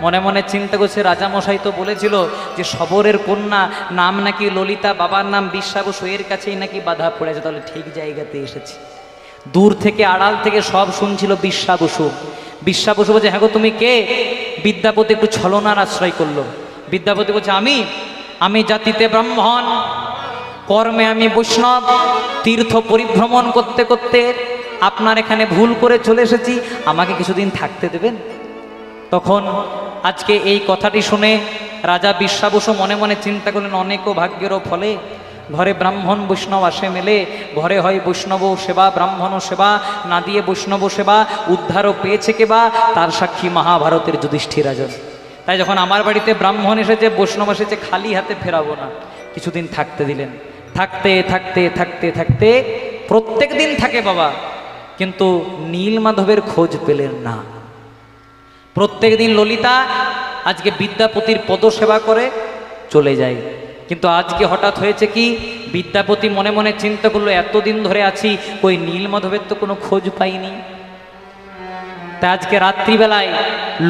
মনে মনে চিন্তা করছে, রাজামশাই তো বলেছিল যে শবরের কন্যা, নাম নাকি ললিতা, বাবার নাম বিশ্বাবসু, এর কাছেই নাকি বাধা পড়েছে, তাহলে ঠিক জায়গাতে এসেছি। দূর থেকে আড়াল থেকে সব শুনছিল বিশ্বাবসু। বিশ্বাবসু বলছে, হ্যাঁ গো তুমি কে? বিদ্যাপতি একটু ছলনার আশ্রয় করলো। বিদ্যাপতি বলছে, আমি জাতিতে ব্রাহ্মণ, কর্মে আমি বৈষ্ণব, তীর্থ পরিভ্রমণ করতে করতে আপনার এখানে ভুল করে চলে এসেছি, আমাকে কিছুদিন থাকতে দেবেন? তখন আজকে এই কথাটি শুনে রাজা বিশ্বাবসু মনে মনে চিন্তা করলেন, অনেকও ভাগ্যেরও ফলে ঘরে ব্রাহ্মণ বৈষ্ণব আসে মেলে, ঘরে হয় বৈষ্ণব সেবা, ব্রাহ্মণ সেবা, না দিয়ে বৈষ্ণব সেবা, উদ্ধারও পেয়েছে কেবা, তার সাক্ষী মহাভারতের যুধিষ্ঠির রাজন। তাই যখন আমার বাড়িতে ব্রাহ্মণ এসেছে, বৈষ্ণব এসেছে, খালি হাতে ফেরাবো না, কিছুদিন থাকতে দিলেন। থাকতে থাকতে থাকতে থাকতে প্রত্যেক দিন থাকে বাবা, কিন্তু নীলমাধবের খোঁজ পেলেন না। প্রত্যেক দিন ললিতা আজকে বিদ্যাপতির পদসেবা করে চলে যায়, কিন্তু আজকে হঠাৎ হয়েছে কি, বিদ্যাপতি মনে মনে চিন্তা করলো, এতদিন ধরে আছি, ওই নীলমাধবের তো কোনো খোঁজ পাইনি। তাই আজকে রাত্রিবেলায়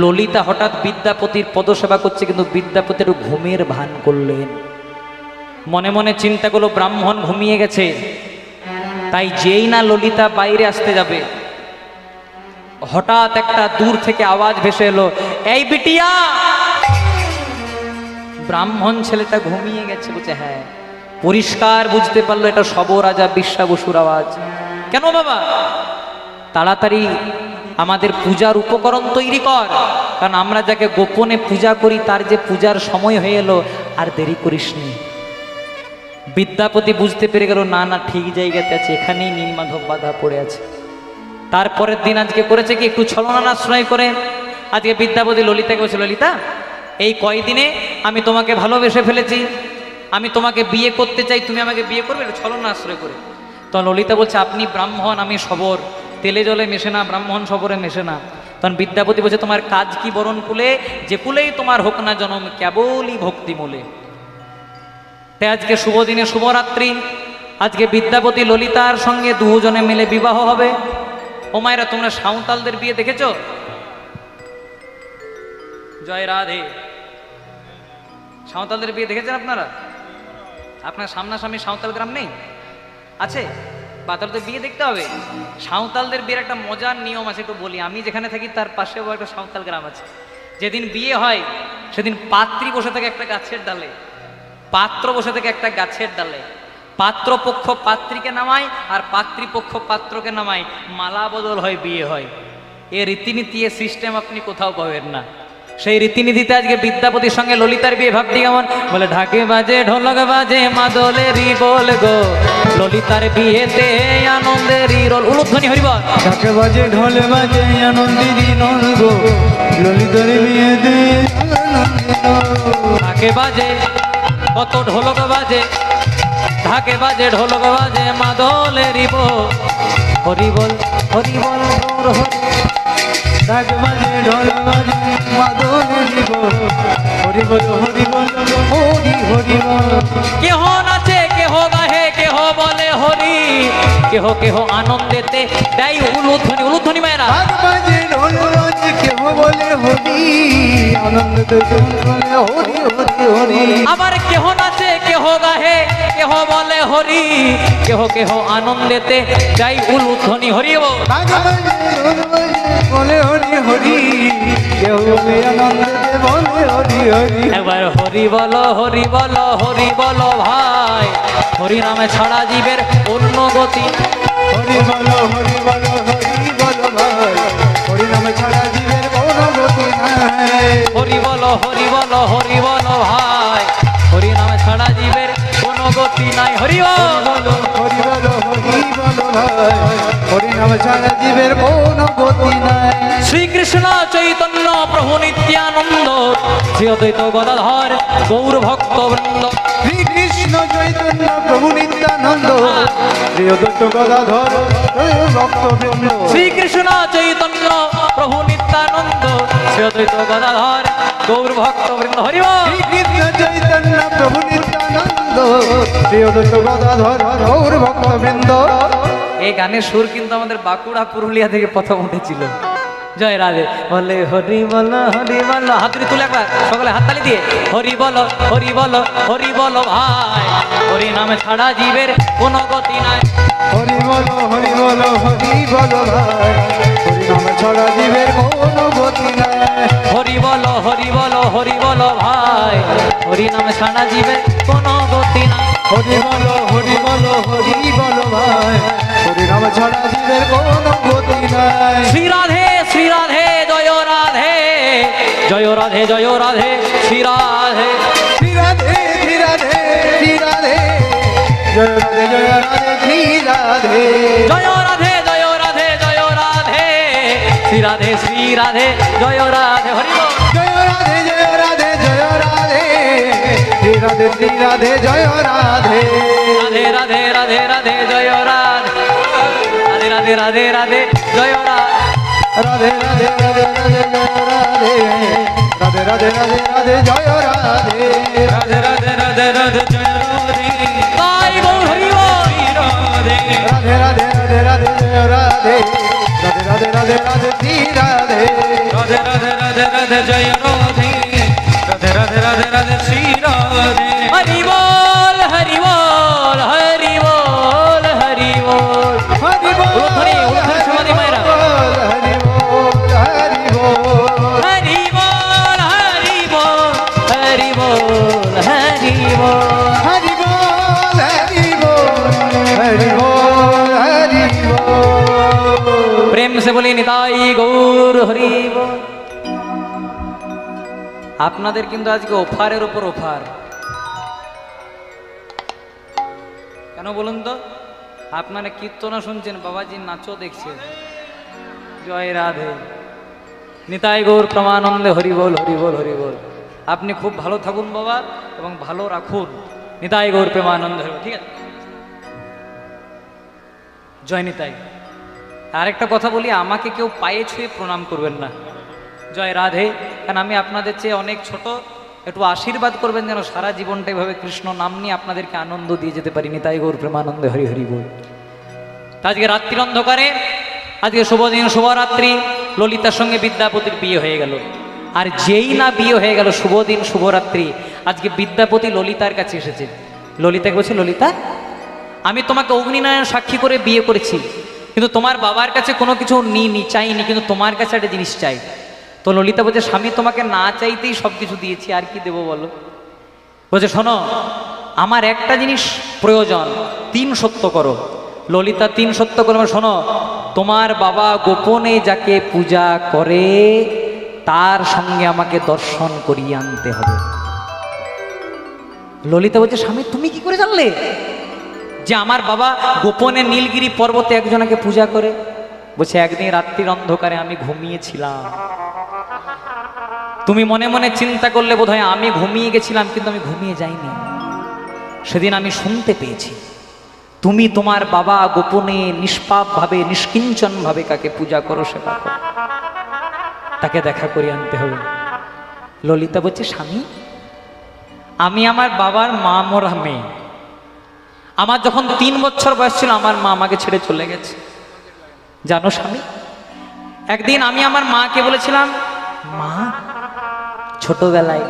ললিতা হঠাৎ বিদ্যাপতির পদসেবা করছে, কিন্তু বিদ্যাপতির ঘুমের ভান করলেন। মনে মনে চিন্তা করলো, ব্রাহ্মণ ঘুমিয়ে গেছে, তাই যেই না ললিতা বাইরে আসতে যাবে, হঠাৎ একটা দূর থেকে আওয়াজ ভেসে এলো, এই বিটিয়া। ব্রাহ্মণ ছেলেটা ঘুমিয়ে গেছে। বলছে হ্যাঁ, পরিষ্কার বুঝতে পারলো এটা শব রাজা বিশ্বাবসুর আওয়াজ। কেন বাবা? তাড়াতাড়ি আমাদের পূজার উপকরণ তৈরি কর, কারণ আমরা যাকে গোপনে পূজা করি তার যে পূজার সময় হয়ে এলো, আর দেরি করিসনি। বিদ্যাপতি বুঝতে পেরে গেল, না না ঠিক জায়গাতে আছে, এখানেই নীলমাধব বাধা পড়ে আছে। তারপরের দিন আজকে করেছে কি, একটু ছলনার আশ্রয় করে আজকে বিদ্যাপতি ললিতাকে বলছে, ললিতা এই কয়দিনে আমি তোমাকে ভালোবেসে ফেলেছি, আমি তোমাকে বিয়ে করতে চাই, তুমি আমাকে বিয়ে করবে? একটু ছলনার আশ্রয় করে। তো ললিতা বলছে, আপনি ব্রাহ্মণ, আমি শবর, তেলে জলে মেশে না, ব্রাহ্মণ শবরে মেশে না। তখন বিদ্যাপতি বলছে, তোমার কাজ কি বরণ কুলে, যে কুলেই তোমার হোক না জনম, কেবলই ভক্তি মূলে। তাই আজকে শুভ দিনে শুভরাত্রি, আজকে বিদ্যাপতি ললিতার সঙ্গে দুজনে মিলে বিবাহ হবে। ও মায়েরা, তোমরা সাঁওতালদের বিয়ে দেখেছ? জয় রাধে। সাঁওতালদের বিয়ে দেখেছেন আপনারা? আপনার সামনাসামনি সাঁওতাল গ্রাম নেই? আছে? বাতালদের বিয়ে দেখতে হবে। সাঁওতালদের বিয়ের একটা মজার নিয়ম আছে, একটু বলি। আমি যেখানে থাকি তার পাশেও একটা সাঁওতাল গ্রাম আছে। যেদিন বিয়ে হয় সেদিন পাত্রী বসে থাকে একটা গাছের ডালে, পাত্র বসে থেকে একটা গাছের ডালে, পাত্রপক্ষ পাত্রীকে নামায় আর পাত্রীপক্ষ পাত্রকে নামায়, মালা বদল হয়, বিয়ে হয়। এ রীতিনীতি, এ সিস্টেম আপনি কোথাও পাবেন না। সেই রীতিনীতিতে আজকে বিদ্যাপতির সঙ্গে ললিতার বিয়ে। ভাবটি কেমন? বলে ঢাকে বাজে ঢোলক বাজে মাদলেরই বল গো, ললিতার বিয়েতে আনন্দেরই রোল। উলুধ্বনি হরিবল। ঢাকে বাজে ঢোল বাজে আনন্দেরই রোল গো, ললিতার বিয়েতে আনন্দের রোল। ঢাকে বাজে কত ঢোলক বাজে, ঢাকে বাজে ঢোলক বাজে মাদলেরই বল। হরিবল হরিবল গৌর হরি। ঢাকে বাজে ঢোল বাজে মাদলেরই বল, হরি বল হরি বল হরি হরি বল। কেহ নাচে কেহ গাহে কেহ বলে হরি, কেহ কেহ আনন্দেতে দেয় উলুধ্বনি। উলুধ্বনি মায়েরা। ঢাক বাজে ঢোল বাজে কেহ বলে হরি, আনন্দেতে কেহ বলে হরি হরি হরি। আবার কেহ নাচে কেহ গাহে কেহ বলে হরি, কেহ কেহ আনন্দেতে যাই উলুধ্বনি। হরি বল। ঢাক বাজে ঢোল বাজে বলে হরি হরি, কেহ বলে আনন্দেতে বলে হরি হরি। একবার হরি বলো হরি বলো হরি বলো ভাই, হরি নামে ছাড়া জীবের অন্য গতি। হরি বলো হরি বলো হরি বলো ভাই, হরি নামে ছাড়া জীবের কোনো গতি নাই। হরি বলো হরি বলো হরি বলো ভাই, হরি নামে ছাড়া জীবের কোনো গতি নাই। হরি বল। হরি বলো হরি বলো ভাই, হরি নামে ছাড়া জীবের কোনো গতি নাই। শ্রীকৃষ্ণ চৈতন্য প্রভু নিত্যানন্দ, শ্রী অদ্বৈত গদাধর গৌর ভক্ত বৃন্দ। শ্রীকৃষ্ণ চৈতন্য প্রভু নিত্যানন্দ, প্রিয় দত্ত গদাধর ভক্তবৃন্দ। শ্রীকৃষ্ণ চৈতন্য প্রভু নিত্যানন্দ, শ্রী অদ্বৈত গদাধর গৌর ভক্ত বৃন্দ। হরি বল। শ্রীকৃষ্ণ চৈতন্য প্রভু নিত্যানন্দ, প্রিয় দত্ত গদাধর গৌর ভক্তবৃন্দ। এই গানের সুর কিন্তু আমাদের বাঁকুড়া পুরুলিয়া থেকে প্রথম উঠেছিল। জয় রাধে। বলে হরি বল হরি বল, হাতুড়ি তুলে একবার সকলে হাততালি দিয়ে হরি বল হরি বল হরি বল ভাই, হরি নামে ছাড়া জীবের কোনো গতি নাই। হরি বলো হরি বলো হরি বলো ভাই, হরি নামে ছড়া জীবের কোনো গতি নাই। হরি বল হরি বল হরি বল ভাই, হরি নামে ছাড়া জীবের কোনো গতি নাই। হরি বলো হরি বলো হরি বলো ভাই, হরি নামে ছড়া জীবের কোনো গতি নাই। শ্রী রাধে শ্রী রাধে জয় রাধে, জয় রাধে জয় রাধে শ্রী রাধে। শ্রী রাধে শ্রী রাধে শ্রী রাধে, জয় রাধে জয় রাধে শ্রী রাধে। জয় রাধে জয় রাধে জয় রাধে, শ্রী রাধে শ্রী রাধে জয় রাধে। হরি বল। জয় রাধে জয় রাধে জয় রাধে, শ্রী রাধে শ্রী রাধে জয় রাধে। রাধে রাধে রাধে রাধে জয় রাধে, রাধে রাধে রাধে রাধে জয় রাধে। রাধে রাধে রাধে রাধে জয় রাধে, রাধে রাধে রাধে রাধে জয় রাধে। রাধে রাধে রাধে রাধে জয় রাধে। তাই বল হরি বল। রাধে রাধে রাধে রাধে রাধে জয় রাধে, রাধে রাধে রাধে রাধে শ্রী রাধে। রাধে রাধে রাধে রাধে জয় রাধে, রাধে রাধে রাধে রাধে শ্রী রাধে। হরি বল হরি বল হরি বল হরি বল। হরি বল উলুধ্বনি, উলুধ্বনি সমাধি মায়েরা। হরি বল হরি বল। হরি বল হরি বল হরি বল হরি বল। হরি বল হরি বল হরি বল হরি বল। প্রেম সে বলি নিতাই গৌর হরি বল। আপনাদের কিন্তু আজকে অফারের উপর অফার। কেন বলুন তো? আপনারা কীর্তনা শুনছেন, বাবাজির নাচও দেখছেন। জয় রাধে নিতাই গৌর প্রমানন্দে হরি বল হরি বল হরি বল। আপনি খুব ভালো থাকুন বাবা, এবং ভালো রাখুন। নিতাই গৌর প্রেমানন্দে হরি বল। ঠিক আছে, জয় নিতাই। আরেকটা কথা বলি, আমাকে কেউ পায়ে ছুঁয়ে প্রণাম করবেন না। জয় রাধে। কারণ আমি আপনাদের চেয়ে অনেক ছোট, একটু আশীর্বাদ করবেন যেন সারা জীবনটা এভাবে কৃষ্ণ নাম নিয়ে আপনাদেরকে আনন্দ দিয়ে যেতে পারি। নিতাই গৌর প্রেমানন্দে হরি হরি বল। আজকে রাত্রির অন্ধকারে, আজকে শুভদিন শুভরাত্রি, ললিতার সঙ্গে বিদ্যাপতির বিয়ে হয়ে গেল। আর যেই না বিয়ে হয়ে গেল, শুভদিন শুভরাত্রি, আজকে বিদ্যাপতি ললিতার কাছে এসেছে। ললিতাকে বলছে, ললিতা আমি তোমাকে অগ্নিনারায়ণ সাক্ষী করে বিয়ে করেছি, কিন্তু তোমার বাবার কাছে কোনো কিছু নিইনি, চাইনি, কিন্তু তোমার কাছে একটা জিনিস চাই। তো ললিতা বলছে, স্বামী তোমাকে না চাইতেই সব কিছু দিয়েছি, আর কি দেবো বলো। বলছে শোনো, আমার একটা জিনিস প্রয়োজন, 3 সত্য করো। ললিতা 3 সত্য করো। শোনো, তোমার বাবা গোপনে যাকে পূজা করে তার সঙ্গে আমাকে দর্শন করিয়ে আনতে হবে। ললিতা বলছে স্বামী তুমি কি করে জানলে যে আমার বাবা গোপনে নীলগিরি পর্বতে একজনকে পূজা করে? বলছে একদিন রাত্রির অন্ধকারে আমি ঘুমিয়েছিলাম, তুমি মনে মনে চিন্তা করলে বোধহয় আমি ঘুমিয়ে গেছিলাম, কিন্তু আমি ঘুমিয়ে যাইনি। সেদিন আমি শুনতে পেয়েছি তুমি তোমার বাবা গোপনে নিষ্পাপভাবে নিষ্কিঞ্চনভাবে কাকে পূজা করো, সেবা করো, তাকে দেখা করে আনতে হবে। ললিতা বলছে স্বামী আমি আমার বাবার মা মরা মেয়ে, আমার যখন 3 বছর বয়স ছিল আমার মা আমাকে ছেড়ে চলে গেছে। জানো স্বামী, একদিন আমি আমার মাকে বলেছিলাম, মা ছোটবেলায়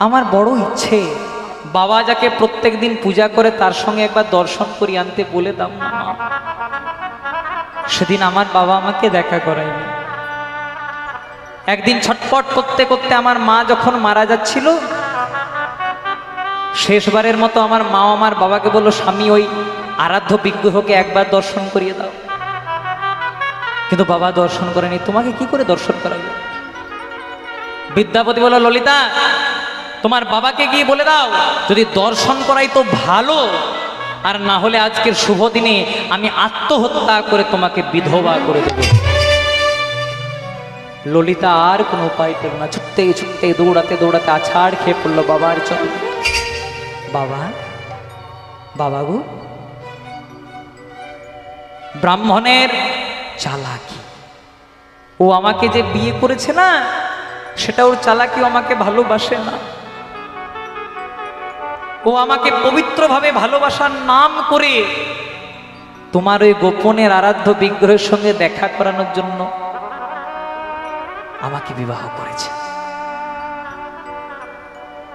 আমার বড় ইচ্ছে বাবা যাকে প্রত্যেক দিন পূজা করে তার সঙ্গে একবার দর্শন করি আনতে, বলে দাও না মা। সেদিন আমার বাবা আমাকে দেখা করায়নি। একদিন ছটপট করতে করতে আমার মা যখন মারা যাচ্ছিল, শেষবারের মতো আমার মা আমার বাবাকে বলল, স্বামী ওই আরাধ্য বিগ্রহকে একবার দর্শন করিয়ে দাও। কিন্তু বাবা দর্শন করেনি। তোমাকে কি করে দর্শন করাবে? বিদ্যাপতি বলল, ললিতা তোমার বাবাকে গিয়ে বলে দাও যদি দর্শন করাই তো ভালো, আর না হলে আজকের শুভ দিনে আমি আত্মহত্যা করে তোমাকে বিধবা করে দেব। ললিতা আর কোনো উপায় পেল না, ছুটতে ছুটতে দৌড়াতে দৌড়াতে আছাড় খেয়ে পড়লো বাবার চরণে। বাবা, বাবা গো, ব্রাহ্মণের চালাকি, ও আমাকে যে বিয়ে করেছে না সেটা ওর চালাকি, ও আমাকে ভালোবাসে না। ও আমাকে পবিত্রভাবে ভালোবাসার নাম করে তোমার ওই গোপনের আরাধ্য বিগ্রহের সঙ্গে দেখা করানোর জন্য আমাকে বিবাহ করেছে।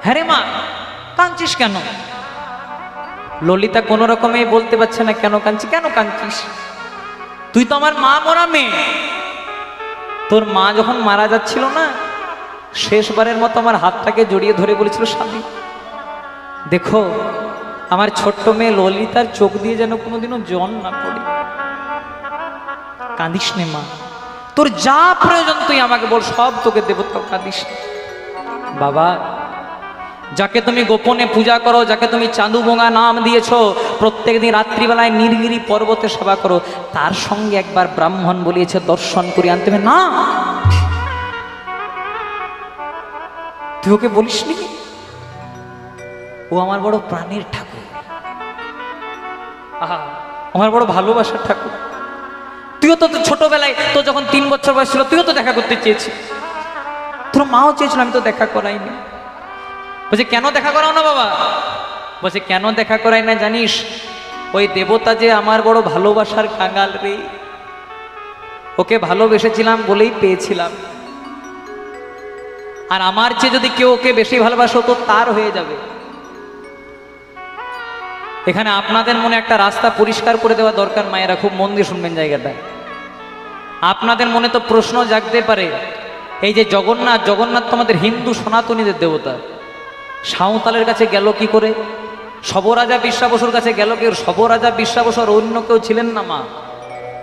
হ্যাঁ রে মা, কাঁদছিস কেন? ললিতা কোনো রকমেই বলতে পারছে না কেন কাঁদছি। কেন কাঁদছিস? তুই তো আমার মা মরা মেয়ে। তোর মা যখন মারা যাচ্ছিল না, শেষবারের মতো আমার হাতটাকে জড়িয়ে ধরে বলেছিল, স্বামী দেখো আমার ছোট্ট মেয়ে ললিতার চোখ দিয়ে যেন কোনোদিনও জল না পড়ে। কাঁদিস নে মা, তোর যা প্রয়োজন তুই আমাকে বল, সব তোকে দেব, তাও কাঁদিস না। বাবা, যাকে তুমি গোপনে পূজা করো, যাকে তুমি চাঁদুবোঙা নাম দিয়েছো, প্রত্যেক দিন রাত্রিবেলায় নীলগিরি পর্বতে সেবা করো, তার সঙ্গে একবার ব্রাহ্মণ বলিয়েছে দর্শন করে আনতে হবে। না, তুই ওকে বলিসনি? ও আমার বড় প্রাণের ঠাকুর, আহা আমার বড় ভালোবাসার ঠাকুর। তুইও তো ছোটবেলায়, তো যখন 3 বছর বয়স ছিল তুইও তো দেখা করতে চেয়েছিস, তোর মাও চেয়েছিল, আমি তো দেখা করাইনি। বলছে কেন দেখা করাও না বাবা? বলছে কেন দেখা করাই না জানিস? ওই দেবতা যে আমার বড় ভালোবাসার কাঙাল রে, ওকে ভালোবেসেছিলাম বলেই পেয়েছিলাম, আর আমার চেয়ে যদি কেউ ওকে বেশি ভালোবাসো তো তার হয়ে যাবে। এখানে আপনাদের মনে একটা রাস্তা পরিষ্কার করে দেওয়া দরকার মায়েরা, খুব মন দিয়ে শুনবেন জায়গাটা। আপনাদের মনে তো প্রশ্ন জাগতে পারে, এই যে জগন্নাথ, জগন্নাথ তো আমাদের হিন্দু সনাতনীদের দেবতা, সাঁওতালের কাছে গেল কি করে? শবরাজা বিশ্বাবসুর কাছে গেল কি? শবরাজা বিশ্বাবসুর অন্য কেউ ছিলেন না মা।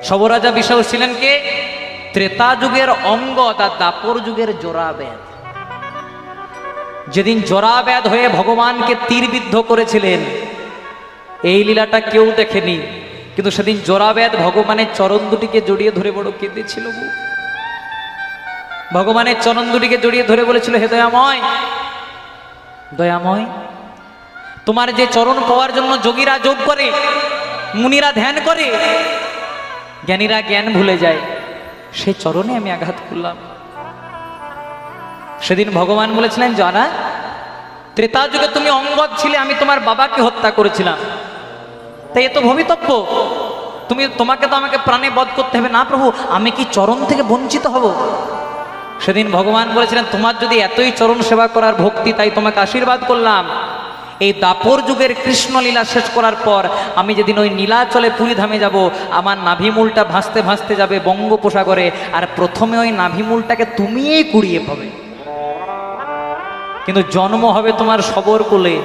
শবরাজা বিশ্বাবসু ছিলেন কে? ত্রেতা যুগের অঙ্গদ আর দাপর যুগের জোড়াবেদ। যেদিন জোড়াবেদ হয়ে ভগবানকে তীরবিদ্ধ করেছিলেন, এই লীলাটা কেউ দেখেনি, কিন্তু সেদিন জোড়াবেদ ভগবানের চরণ দুটিকে জড়িয়ে ধরে বড় কেঁদেছিল। ভগবানের চরণ দুটিকে জড়িয়ে ধরে বলেছিল, হে দয়াময়, দয়াময়, তোমার যে চরণ পাওয়ার জন্য যোগীরা যোগ করে, মুনিরা ধ্যান করে, জ্ঞানীরা জ্ঞান ভুলে যায়, সেই চরণে আমি আঘাত করলাম। সেদিন ভগবান বলেছিলেন, জানা ত্রেতা যুগে তুমি অঙ্গদ ছিলে, আমি তোমার বাবাকে হত্যা করেছিলাম, তাই এ তো ভবিতব্য, তোমাকে তো আমাকে প্রাণে বধ করতে হবে না প্রভু, আমি কি চরণ থেকে বঞ্চিত হব? সেদিন ভগবান বলেছিলেন, তোমার যদি এতই চরণ সেবা করার ভক্তি, তাই তোমাকে আশীর্বাদ করলাম। এই দাপর যুগের কৃষ্ণ লীলা শেষ করার পর আমি যেদিন ওই নীলাচলে পুরীধামে যাব, আমার নাভিমূলটা ভাসতে ভাসতে যাবে বঙ্গোপসাগরে, আর প্রথমে ওই নাভিমূলটাকে তুমিই কুড়িয়ে পাবে। কিন্তু জন্ম হবে তোমার সবর কুলে,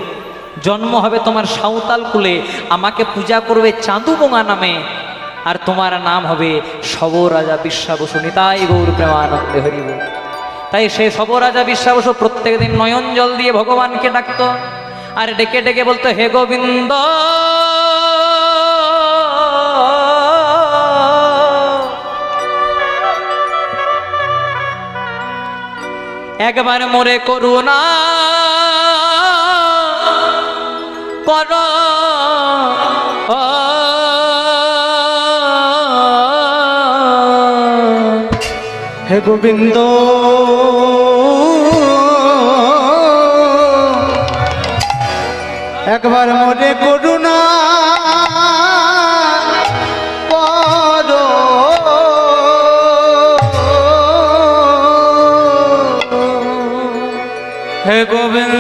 জন্ম হবে তোমার সাঁওতাল কুলে, আমাকে পূজা করবে চাঁদুবোঙা নামে, আর তোমার নাম হবে সবর রাজা বিশ্বাবসু। নিতাই গৌর প্রেমানন্দে হরিব। তাই সে সবর রাজা বিশ্বাবসু প্রত্যেক দিন নয়ন জল দিয়ে ভগবানকে ডাকতো, আর ডেকে ডেকে বলতো, হে গোবিন্দ, একবার মোরে করুণা কর, হে গোবিন্দ, একবার মোরে করুণা করো, হে গোবিন্দ,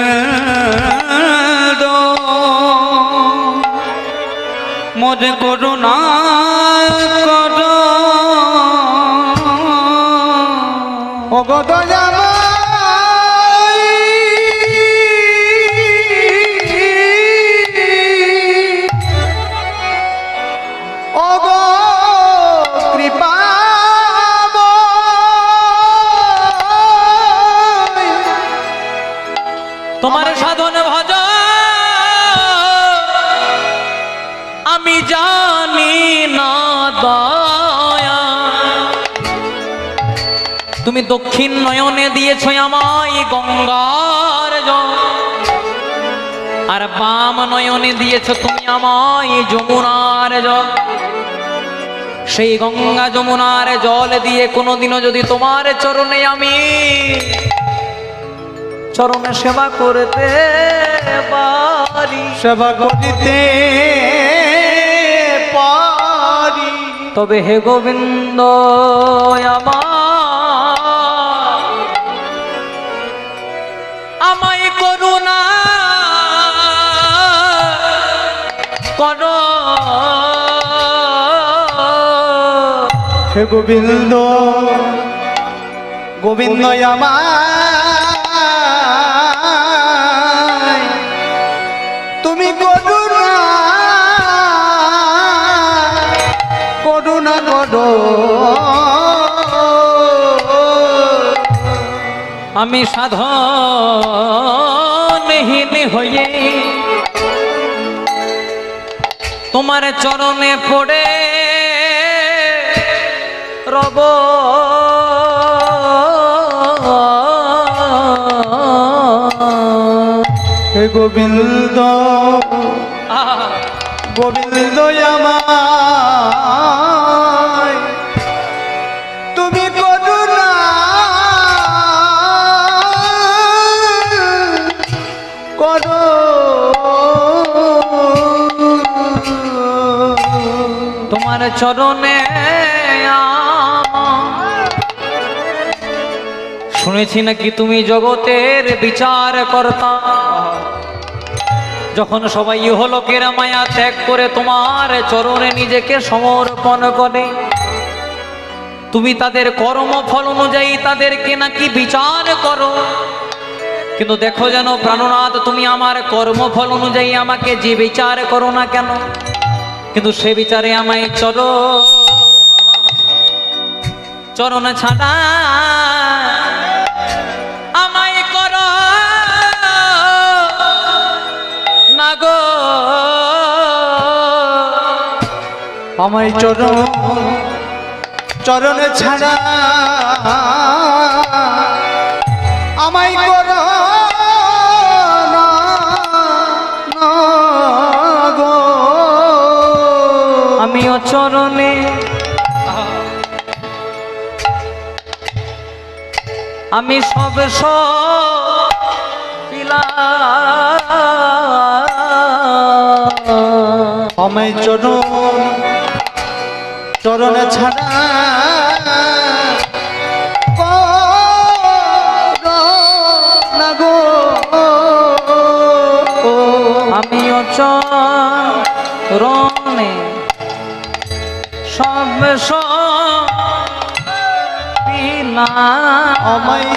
মোরে করুণা কর, ও গো দয়াময়, ও গো কৃপাময়, তোমার সাধন ভজ আমি জানি না দয়া, তুমি দক্ষিণ নয়নে দিয়েছ আমায় গঙ্গার জল, আর বাম নয়নে দিয়েছ তুমি আমায় যমুনার জল। সেই গঙ্গা যমুনার জল দিয়ে কোনোদিনও যদি তোমার চরণে আমি চরণে সেবা করতে পারি, সেবা করিতে পারি, তবে হে গোবিন্দ আমায় করুণা কর, হে গোবিন্দ, গোবিন্দ আমায় তুমি করুণা করুণা করো, আমি সাধনহীন হয়ে তোমার চরণে পড়ে রব, হে গোবিন্দ, গোবিন্দ আমায় তুমি করুণা করো, তোমার চরণে শুনেছি নাকি তুমি জগতের বিচার কর্তা, যখন সবাই ইহলোকের মায়া ত্যাগ করে তোমার চরণে নিজেকে সমর্পণ করে, তুমি তাদের কর্মফল অনুযায়ী তাদেরকে নাকি বিচার করো। কিন্তু দেখো যেন প্রাণনাথ, তুমি আমার কর্মফল অনুযায়ী আমাকে যে বিচার করো না কেন, কিন্তু সে বিচারে আমায় চরণ ছাড়া আমায় করো না গো, আমায় চরণে ছাড়া আমায় করো না, না গো, আমিও চরণে আমি সব পিলা, আমায় চরণে ছাড়া করো না গো, আমিও চরণে সব পিলা, আমায়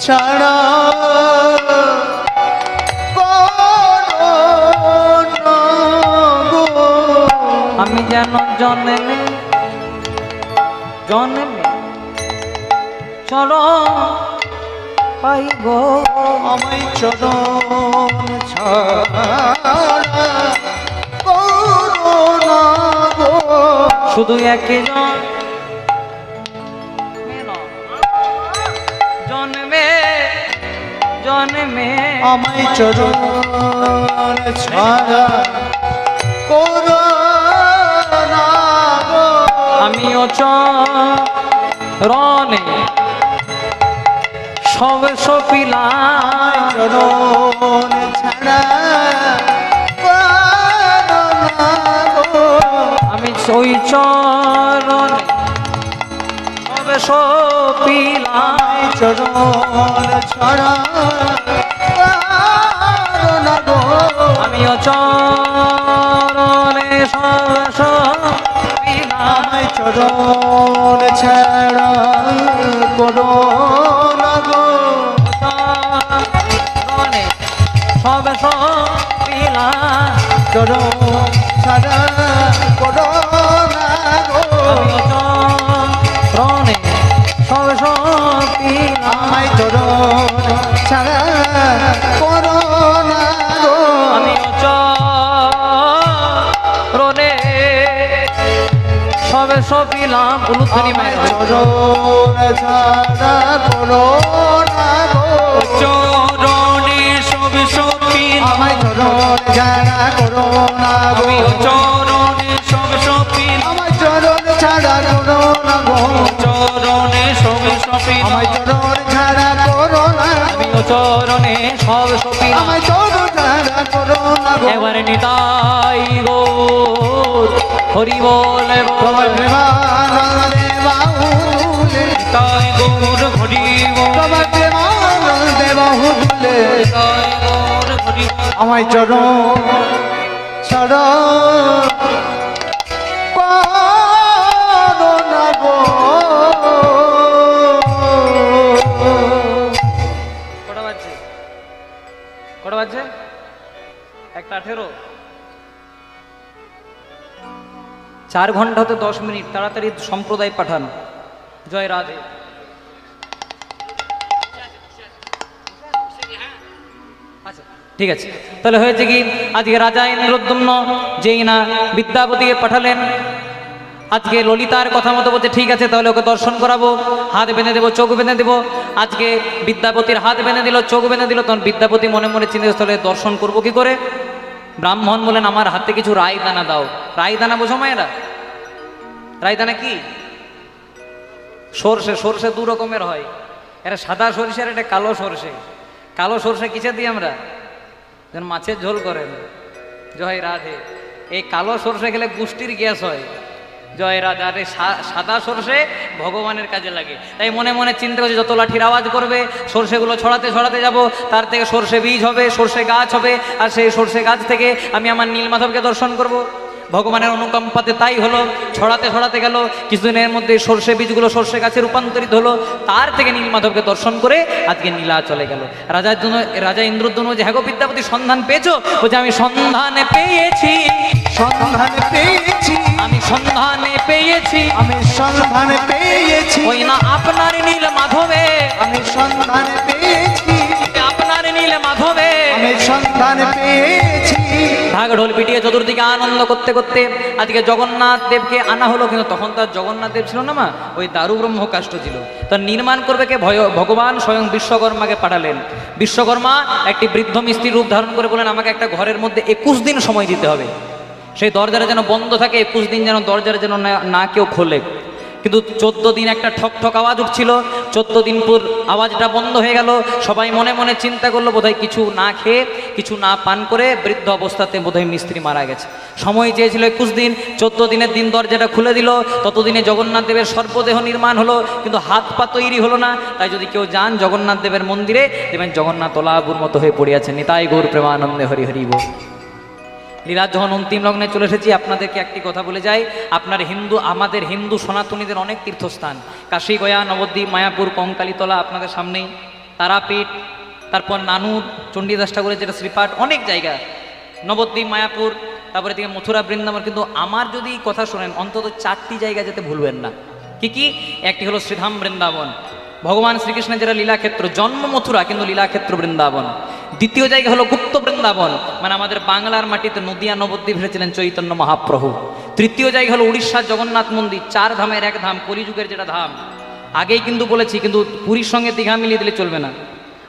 ছাড়া করো না গো। আমি যেন জন্মে জন্মে চলো পাই গো। আমায় চরণ ছাড়া করো না গো। শুধু একজন জন্মে জন্মে আমায় চরণ ছাড়া করো না গো। আমিও চরণে সব সপিলাম চরণ ছাড়া করো না গো। আমি ওই চরণে সব সপিলাম চরণ ছাড়া করো না গো। আমিও চরণে সব সপিলাম আমায় চরণ ছাড়া করো না গো। চরণে সব সপিলাম চরণ ছাড়া করো না গো। আমিও চরণে সব সপিলাম আমায় চরণ ছাড়া করো না গো। আমিও চরণে সবে সপিলাম উলুধ্বনি আমায় মায়ের চরণ ছাড়া করো না গো। চরণে সবে সপিলাম আমায় চরণ ছাড়া করো না গো। আমিও চরণে সবে সপিলাম আমায় চরণ ছাড়া করো না গো। চরণে সবে সপিলাম আমায় চরণ ছাড়া করো না গো। আমিও চরণে সবে সপিলাম আমায় চরণ ছাড়া করো না গো। এবারে নিতাই গো হরি বলে তোমার প্রেমানন্দে বাহুলে, নিতাই গৌর হরি বল তোমার প্রেমানন্দে বাহুলে নিতাই গৌর হরি বল আমায় চরণ ছাড়া করো না গো। কটা বাজছে কটা বাজছে 1:18 4 ঘন্টা হতে 10 মিনিট তাড়াতাড়ি সম্প্রদায় পাঠান জয় রাধে আচ্ছা ঠিক আছে তাহলে হয়েছে কি আজকে রাজা ইন্দ্রদ্যুম্ন যেই না বিদ্যাপতিকে পাঠালেন আজকে ললিতার কথা মতো বলছে ঠিক আছে তাহলে ওকে দর্শন করাবো হাত বেঁধে দেবো চোখ বেঁধে দেবো আজকে বিদ্যাপতির হাত বেঁধে দিল চোখ বেঁধে দিল তখন বিদ্যাপতি মনে মনে চিন্তা স্থলে দর্শন করবো কি করে ব্রাহ্মণ বলেন আমার হাতে কিছু রায়দানা দাও রায়দানা বোঝো মায়েরা রায়দানা কি সর্ষে সর্ষে দু রকমের হয় এটা সাদা সরষে আর এটা কালো সর্ষে কিসে দিই আমরা যেন মাছের ঝোল করেন জয় রাধে এই কালো সর্ষে খেলে গুষ্টির গ্যাস হয় জয় রাধে আর এই সাদা সর্ষে ভগবানের কাজে লাগে তাই মনে মনে চিন্তা করছে যত লাঠির আওয়াজ করবে সর্ষেগুলো ছড়াতে ছড়াতে যাব তার থেকে সর্ষে বীজ হবে সর্ষে গাছ হবে আর সেই সর্ষে গাছ থেকে আমি আমার নীলমাধবকে দর্শন করব ভগবানের অনুকম্পাতে তাই হলো ছড়াতে ছড়াতে গেল কিছুদিনের মধ্যে সর্ষে বীজগুলো সর্ষে গাছে রূপান্তরিত হলো তার থেকে নীলমাধবকে দর্শন করে আজকে নীলা চলে গেল রাজা ইন্দ্রদ্যুম্ন যে হ্যাগো বিদ্যাপতি সন্ধান পেয়েছো বলছে আমি সন্ধানে পেয়েছি সন্ধান পেয়েছি আমি সন্ধানে পেয়েছি আমি সন্ধান পেয়েছি ওই না আপনার নীল মাধবে আমি সন্ধান পেয়েছি আপনার নীল মাধবে আমি সন্ধান পেয়েছি ঢাক ঢোল পিটিয়ে চতুর্দিকে আনন্দ করতে করতে আজকে জগন্নাথ দেবকে আনা হলো কিন্তু তখন তার জগন্নাথ দেব ছিল না মা ওই দারু ব্রহ্ম কাষ্ঠ ছিল তো নির্মাণ করবে কে ভগবান স্বয়ং বিশ্বকর্মাকে পাঠালেন বিশ্বকর্মা একটি বৃদ্ধ মিস্ত্রি রূপ ধারণ করে বলেন আমাকে একটা ঘরের মধ্যে 21 দিন সময় দিতে হবে সেই দরজাটা যেন বন্ধ থাকে 21 দিন যেন দরজাটা যেন না কেউ খোলে কিন্তু 14 দিন একটা ঠক ঠক আওয়াজ উঠছিল 14 দিন পর আওয়াজটা বন্ধ হয়ে গেল সবাই মনে মনে চিন্তা করলো বোধহয় কিছু না খেয়ে কিছু না পান করে বৃদ্ধ অবস্থাতে বোধহয় মিস্ত্রি মারা গেছে সময় চেয়েছিল 21 দিন 14 দিনের দিন দরজাটা খুলে দিল ততদিনে জগন্নাথ দেবের সর্পদেহ নির্মাণ হলো কিন্তু হাত পা তৈরি হলো না তাই যদি কেউ যান জগন্নাথ দেবের মন্দিরে দেখবেন জগন্নাথ ওলাবুর মতো হয়ে পড়ে আছেন নিতাই গৌর প্রেমানন্দে হরি হরি বল লীলা যখন অন্তিম লগ্নে চলে এসেছি আপনাদেরকে একটি কথা বলে যাই আমাদের হিন্দু সনাতনীদের অনেক তীর্থস্থান কাশী গয়া নবদ্বীপ মায়াপুর কঙ্কালীতলা আপনাদের সামনেই তারাপীঠ, তারপর নানুর, চণ্ডীদাস ঠাকুরের যেটা শ্রীপাঠ, অনেক জায়গা, নবদ্বীপ, মায়াপুর, তারপরে দিকে মথুরা, বৃন্দাবন। কিন্তু আমার যদি কথা শোনেন অন্তত 4টি জায়গা যেতে ভুলবেন না। কি কি? একটি হলো শ্রীধাম বৃন্দাবন, ভগবান শ্রীকৃষ্ণের যেটা লীলাক্ষেত্র, জন্ম মথুরা কিন্তু লীলাক্ষেত্র বৃন্দাবন। দ্বিতীয় জায়গা হলো গুপ্ত বৃন্দাবন, মানে আমাদের বাংলার মাটিতে নদিয়া নবদ্বীপ এসেছিলেন চৈতন্য মহাপ্রভু। তৃতীয় জায়গা হলো উড়িষ্যার জগন্নাথ মন্দির, 4 ধামের এক ধাম, কলিযুগের যেটা ধাম। আগেই কিন্তু বলেছি, কিন্তু পুরীর সঙ্গে দীঘা মিলিয়ে দিলে চলবে না।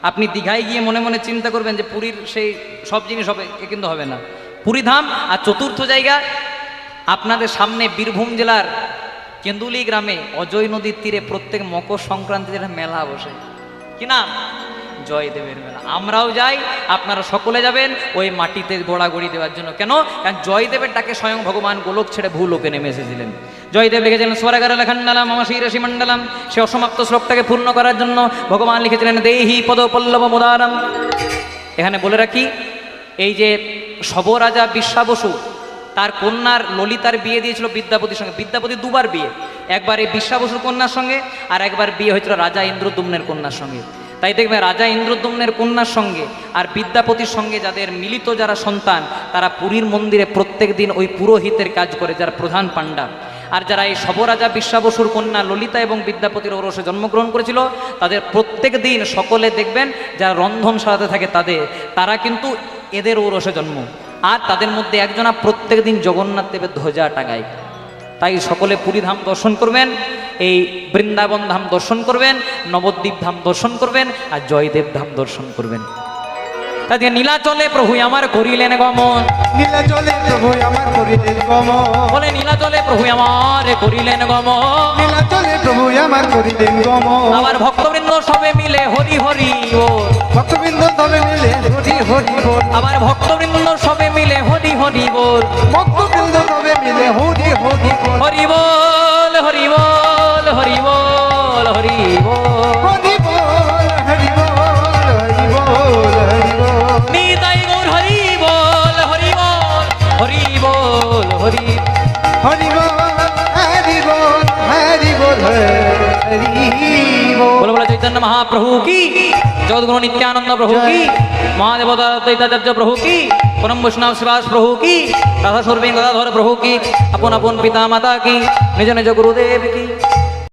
আপনি দীঘায় গিয়ে মনে মনে চিন্তা করবেন যে পুরীর সেই সব জিনিস হবে, এ কিন্তু হবে না। পুরী ধাম। আর চতুর্থ জায়গা আপনাদের সামনে বীরভূম জেলার কেন্দুলি গ্রামে অজয় নদীর তীরে প্রত্যেক মকর সংক্রান্তিতে একটা মেলা বসে, কি নাম? জয়দেবের মেলা। আমরাও যাই, আপনারা সকলে যাবেন ওই মাটিতে গোড়াগড়ি দেওয়ার জন্য। কেন? কারণ জয়দেবের ডাকে স্বয়ং ভগবান গোলক ছেড়ে ভূলোকে নেমে এসেছিলেন। জয়দেব লিখেছিলেন স্বরাগারে লেখান্ডালাম মম শিরসি মণ্ডলাম। সে অসমাপ্ত শ্লোকটাকে পূর্ণ করার জন্য ভগবান লিখেছিলেন দেহি পদ পল্লব মোদারাম। এখানে বলে রাখি, এই যে শবরাজা বিশ্বাবসু তার কন্যার ললিতার বিয়ে দিয়েছিল বিদ্যাপতির সঙ্গে। বিদ্যাপতি 2বার বিয়ে, একবার এই বিশ্বাবসুর কন্যার সঙ্গে আর একবার বিয়ে হয়েছিল রাজা ইন্দ্রদ্যুম্নের কন্যার সঙ্গে। তাই দেখবেন রাজা ইন্দ্রদ্যুম্নের কন্যার সঙ্গে আর বিদ্যাপতির সঙ্গে যাদের মিলিত যারা সন্তান, তারা পুরীর মন্দিরে প্রত্যেক দিন ওই পুরোহিতের কাজ করে, যারা প্রধান পাণ্ডা। আর যারা এই শবরাজা বিশ্বাবসুর কন্যা ললিতা এবং বিদ্যাপতির ঔরসে জন্মগ্রহণ করেছিল, তাদের প্রত্যেক দিন সকলে দেখবেন যারা রন্ধন সাজাতে থাকে তারা কিন্তু এদের ঔরসে জন্ম। আর তাদের মধ্যে একজনা প্রত্যেক দিন জগন্নাথ দেবের ধ্বজা টাঙায়। তাই সকলে পুরী ধাম দর্শন করবেন, এই বৃন্দাবন ধাম দর্শন করবেন, নবদ্বীপ ধাম দর্শন করবেন, আর জয়দেব ধাম দর্শন করবেন। তাদের নীলাচলে প্রভু আমার করিলেন গমন। নীলাচলে প্রভু আমার করিলেন গমন। বলে নীলাচলে প্রভু আমার করিলেন গমন। নীলাচলে প্রভু আমার করিলেন গমন। আবার ভক্তবৃন্দ সবে মিলে হরি হরি বল। ভক্তবৃন্দ সবে মিলে হরি হরি বল। আবার ভক্তবৃন্দ সবে মিলে হরি হরি বল। ভক্তবৃন্দ সবে মিলে হরি হরি বল। হরি বল হরি বল হরি বল হরি বল। হরি বল হরি বল হরি বল হরি বল। নিতাই গৌর হরি বল হরি বল হরি বল হরি। হরি বল হরি বল হরি বল হরি বল। বলে বলে চৈতন্য মহাপ্রভু কি, জগদ্গুরু নিত্যানন্দ প্রভু কি, মহাদেবতা দ্বৈতাচার্য প্রভু কি, পরম বৈষ্ণব শ্রীবাস প্রভু কি, রাধা স্বরূপী গদাধর প্রভু কি, আপন আপন পিতা মাতা কি, নিজ নিজ গুরুদেব কি।